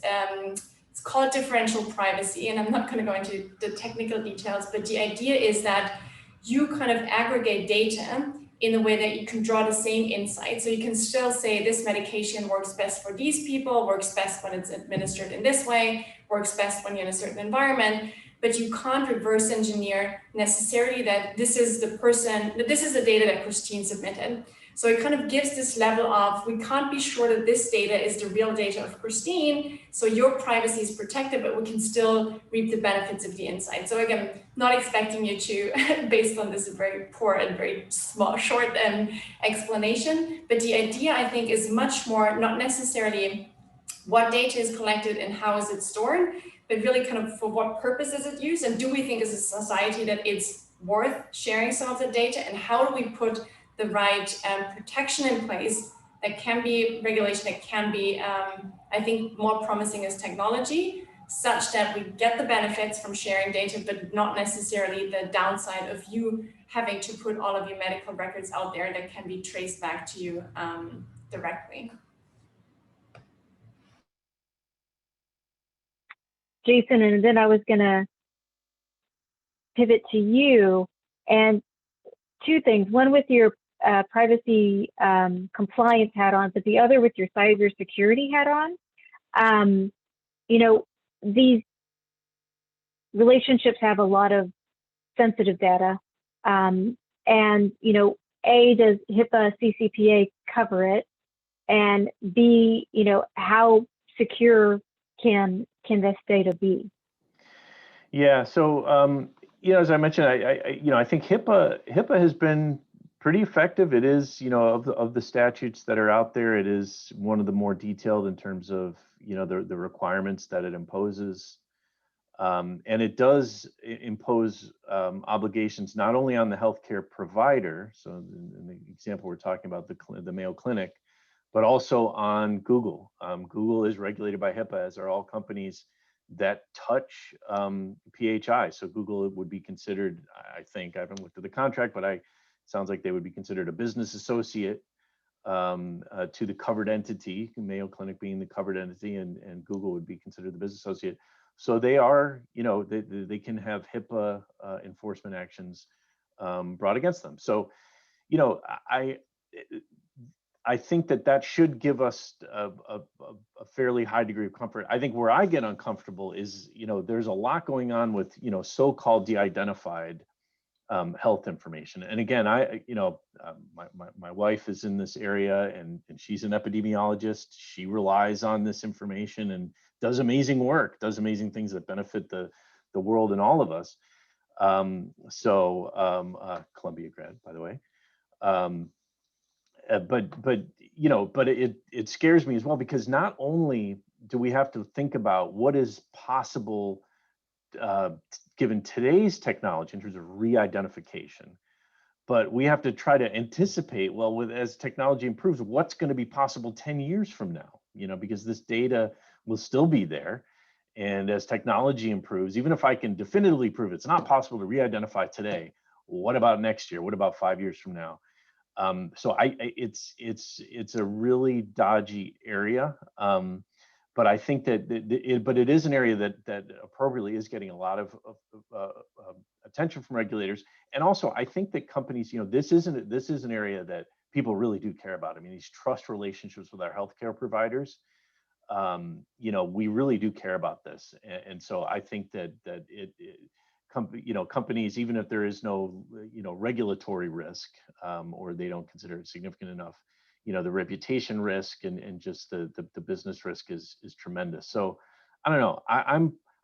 C: it's called differential privacy, and I'm not going to go into the technical details, but the idea is that you kind of aggregate data in a way that you can draw the same insight. So you can still say this medication works best for these people, works best when it's administered in this way, works best when you're in a certain environment, but you can't reverse engineer necessarily that this is the data that Christine submitted. So it kind of gives this level of, we can't be sure that this data is the real data of Christine, so your privacy is protected, but we can still reap the benefits of the insight. So again, not expecting you to, based on this very poor and very small, short explanation, but the idea, I think, is much more not necessarily what data is collected and how is it stored, but really kind of for what purpose is it used, and do we think as a society that it's worth sharing some of the data, and how do we put the right protection in place that can be regulation, that can be, I think, more promising as technology, such that we get the benefits from sharing data, but not necessarily the downside of you having to put all of your medical records out there that can be traced back to you directly.
A: Jason, and then I was going to pivot to you, and two things. One with your privacy compliance hat on, but the other with your cybersecurity hat on. You know, these relationships have a lot of sensitive data, and you know, A, does Hipaa CCPA cover it, and B, you know, how secure can this data be?
D: Yeah, so you know, as I mentioned, I think Hipaa has been pretty effective. It is, you know, of the statutes that are out there, it is one of the more detailed in terms of, you know, the requirements that it imposes, and it does impose obligations not only on the healthcare provider. So in the example we're talking about, the Mayo Clinic, but also on Google. Google is regulated by Hipaa, as are all companies that touch PHI. So Google would be considered, I think, I haven't looked at the contract, but it sounds like they would be considered a business associate to the covered entity, Mayo Clinic being the covered entity, and Google would be considered the business associate. So they are, you know, they can have HIPAA enforcement actions brought against them. So, you know, I think that should give us a fairly high degree of comfort. I think where I get uncomfortable is, you know, there's a lot going on with, you know, so-called de-identified health information. And again, my wife is in this area, and she's an epidemiologist. She relies on this information and does amazing work, does amazing things that benefit the world and all of us. Columbia grad, by the way. But you know, but it scares me as well, because not only do we have to think about what is possible given today's technology in terms of re-identification, but we have to try to anticipate, well, as technology improves, what's going to be possible 10 years from now, you know, because this data will still be there. And as technology improves, even if I can definitively prove it's not possible to re-identify today, what about next year? What about 5 years from now? So it's a really dodgy area, but I think that it is an area that appropriately is getting a lot of attention from regulators, and also I think that companies, you know, this is an area that people really do care about. I mean, these trust relationships with our healthcare providers, you know, we really do care about this, and so I think that you know, companies, even if there is no, you know, regulatory risk, or they don't consider it significant enough, you know, the reputation risk and just the business risk is tremendous. So I don't know. I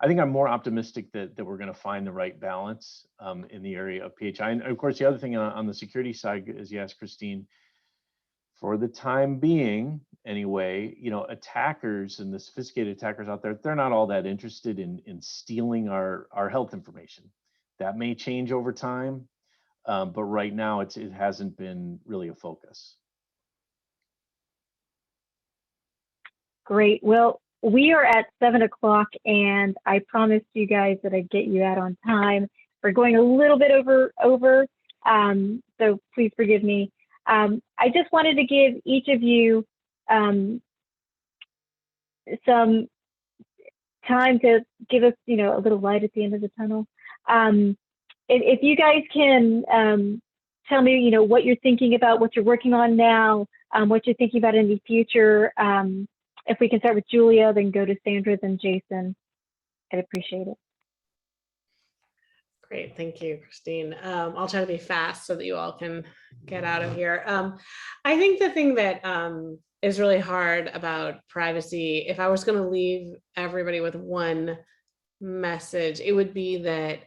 D: think I'm more optimistic that we're going to find the right balance in the area of PHI. And of course, the other thing on the security side, as you asked, Christine, for the time being, anyway, attackers and the sophisticated attackers out there, they're not all that interested in stealing our health information. That may change over time, but right now it hasn't been really a focus.
A: Great. Well, we are at 7 o'clock, and I promised you guys that I'd get you out on time. We're going a little bit over, so please forgive me. I just wanted to give each of you some time to give us, a little light at the end of the tunnel. If you guys can tell me, what you're thinking about, what you're working on now, what you're thinking about in the future. If we can start with Julia, then go to Sandra, then Jason, I'd appreciate it.
B: Great, thank you, Christine. I'll try to be fast so that you all can get out of here. I think the thing that is really hard about privacy, if I was going to leave everybody with one message, it would be that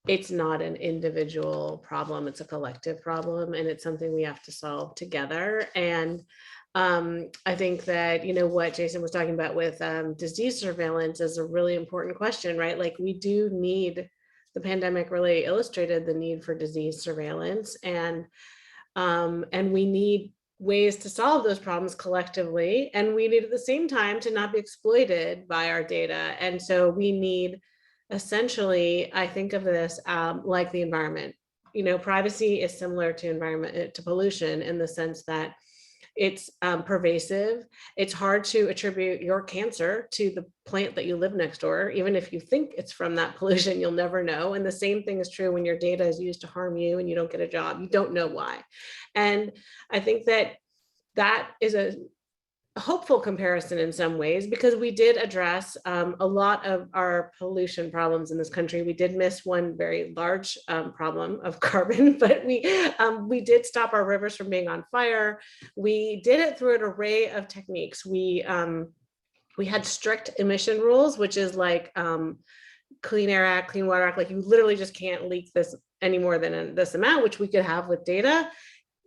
B: it's not an individual problem, it's a collective problem, and it's something we have to solve together. And I think that, what Jason was talking about with disease surveillance is a really important question, right? Like, we do need, the pandemic really illustrated the need for disease surveillance, and we need ways to solve those problems collectively, and we need at the same time to not be exploited by our data. And so we need, essentially, I think of this like the environment. Privacy is similar to pollution in the sense that it's pervasive. It's hard to attribute your cancer to the plant that you live next door. Even if you think it's from that pollution, you'll never know. And the same thing is true when your data is used to harm you and you don't get a job. You don't know why. And I think that is a hopeful comparison in some ways, because we did address a lot of our pollution problems in this country. We did miss one very large problem of carbon, but we did stop our rivers from being on fire. We did it through an array of techniques. We had strict emission rules, which is like Clean Air Act, Clean Water Act, like you literally just can't leak this any more than this amount, which we could have with data.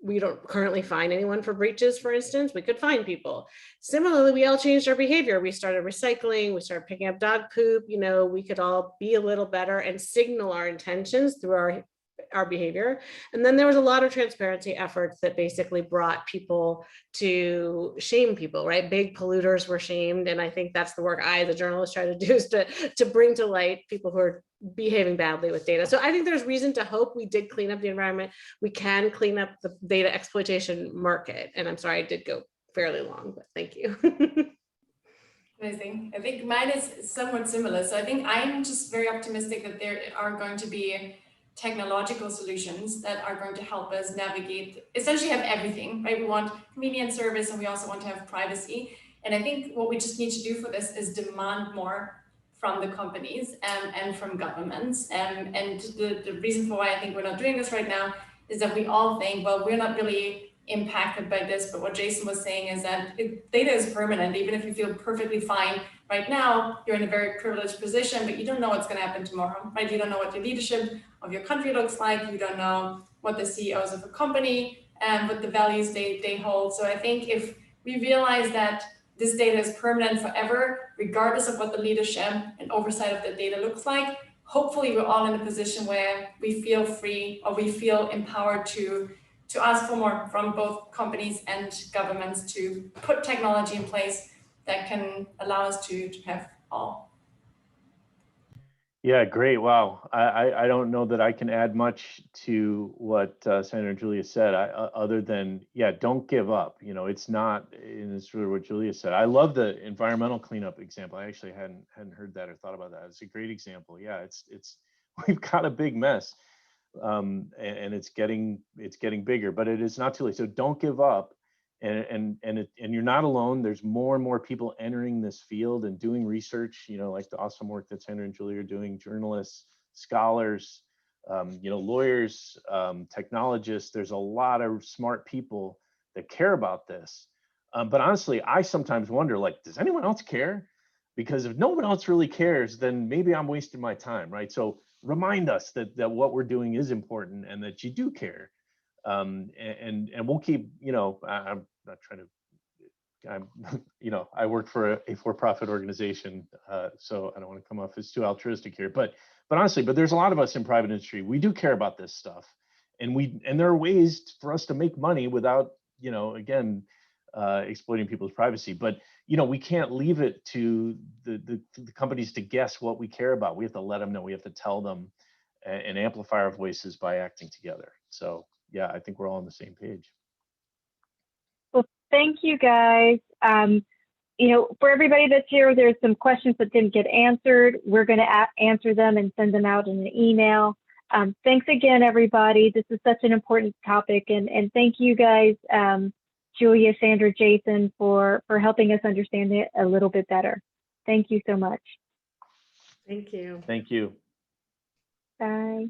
B: We don't currently fine anyone for breaches, for instance. We could fine people. Similarly, we all changed our behavior. We started recycling, we started picking up dog poop. We could all be a little better and signal our intentions through our behavior. And then there was a lot of transparency efforts that basically brought people to shame people, right? Big polluters were shamed. And I think that's the work I, as a journalist, try to do, is to bring to light people who are behaving badly with data. So I think there's reason to hope we did clean up the environment. We can clean up the data exploitation market. And I'm sorry, I did go fairly long, but thank you.
C: Amazing. I think mine is somewhat similar. So I think I'm just very optimistic that there are going to be technological solutions that are going to help us navigate, essentially have everything, right? We want convenient service and we also want to have privacy. And I think what we just need to do for this is demand more from the companies and from governments. And the reason for why I think we're not doing this right now is that we all think, well, we're not really impacted by this, but what Jason was saying is that data is permanent. Even if you feel perfectly fine right now, you're in a very privileged position, but you don't know what's going to happen tomorrow, right? You don't know what your leadership of your country looks like. You don't know what the CEOs of a company and what the values they hold. So I think if we realize that this data is permanent forever, regardless of what the leadership and oversight of the data looks like, hopefully we're all in a position where we feel free, or we feel empowered to ask for more from both companies and governments to put technology in place that can allow us to have all.
D: Yeah, great. Wow. I don't know that I can add much to what Sandra and Julia said, other than, yeah, don't give up. It's not, and it's really what Julia said. I love the environmental cleanup example. I actually hadn't heard that or thought about that. It's a great example. Yeah, it's we've got a big mess, and it's getting bigger, but it is not too late. So don't give up. And you're not alone. There's more and more people entering this field and doing research, like the awesome work that Sandra and Julia are doing, journalists, scholars, lawyers, technologists. There's a lot of smart people that care about this. But honestly, I sometimes wonder, like, does anyone else care? Because if no one else really cares, then maybe I'm wasting my time, right? So remind us that what we're doing is important and that you do care. And we'll keep, you know, I'm not trying to, you know, I work for a for-profit organization, so I don't want to come off as too altruistic here, but honestly, there's a lot of us in private industry. We do care about this stuff, and there are ways for us to make money without, you know, again, exploiting people's privacy. But you know, we can't leave it to the companies to guess what we care about. We have to let them know. We have to tell them and amplify our voices by acting together. So yeah, I think we're all on the same page.
A: Well, thank you guys. You know, for everybody that's here, there's some questions that didn't get answered. We're going to answer them and send them out in an email. Thanks again, everybody. This is such an important topic, and thank you guys, Julia, Sandra, Jason, for helping us understand it a little bit better. Thank you so much.
B: Thank you.
D: Thank you.
A: Bye.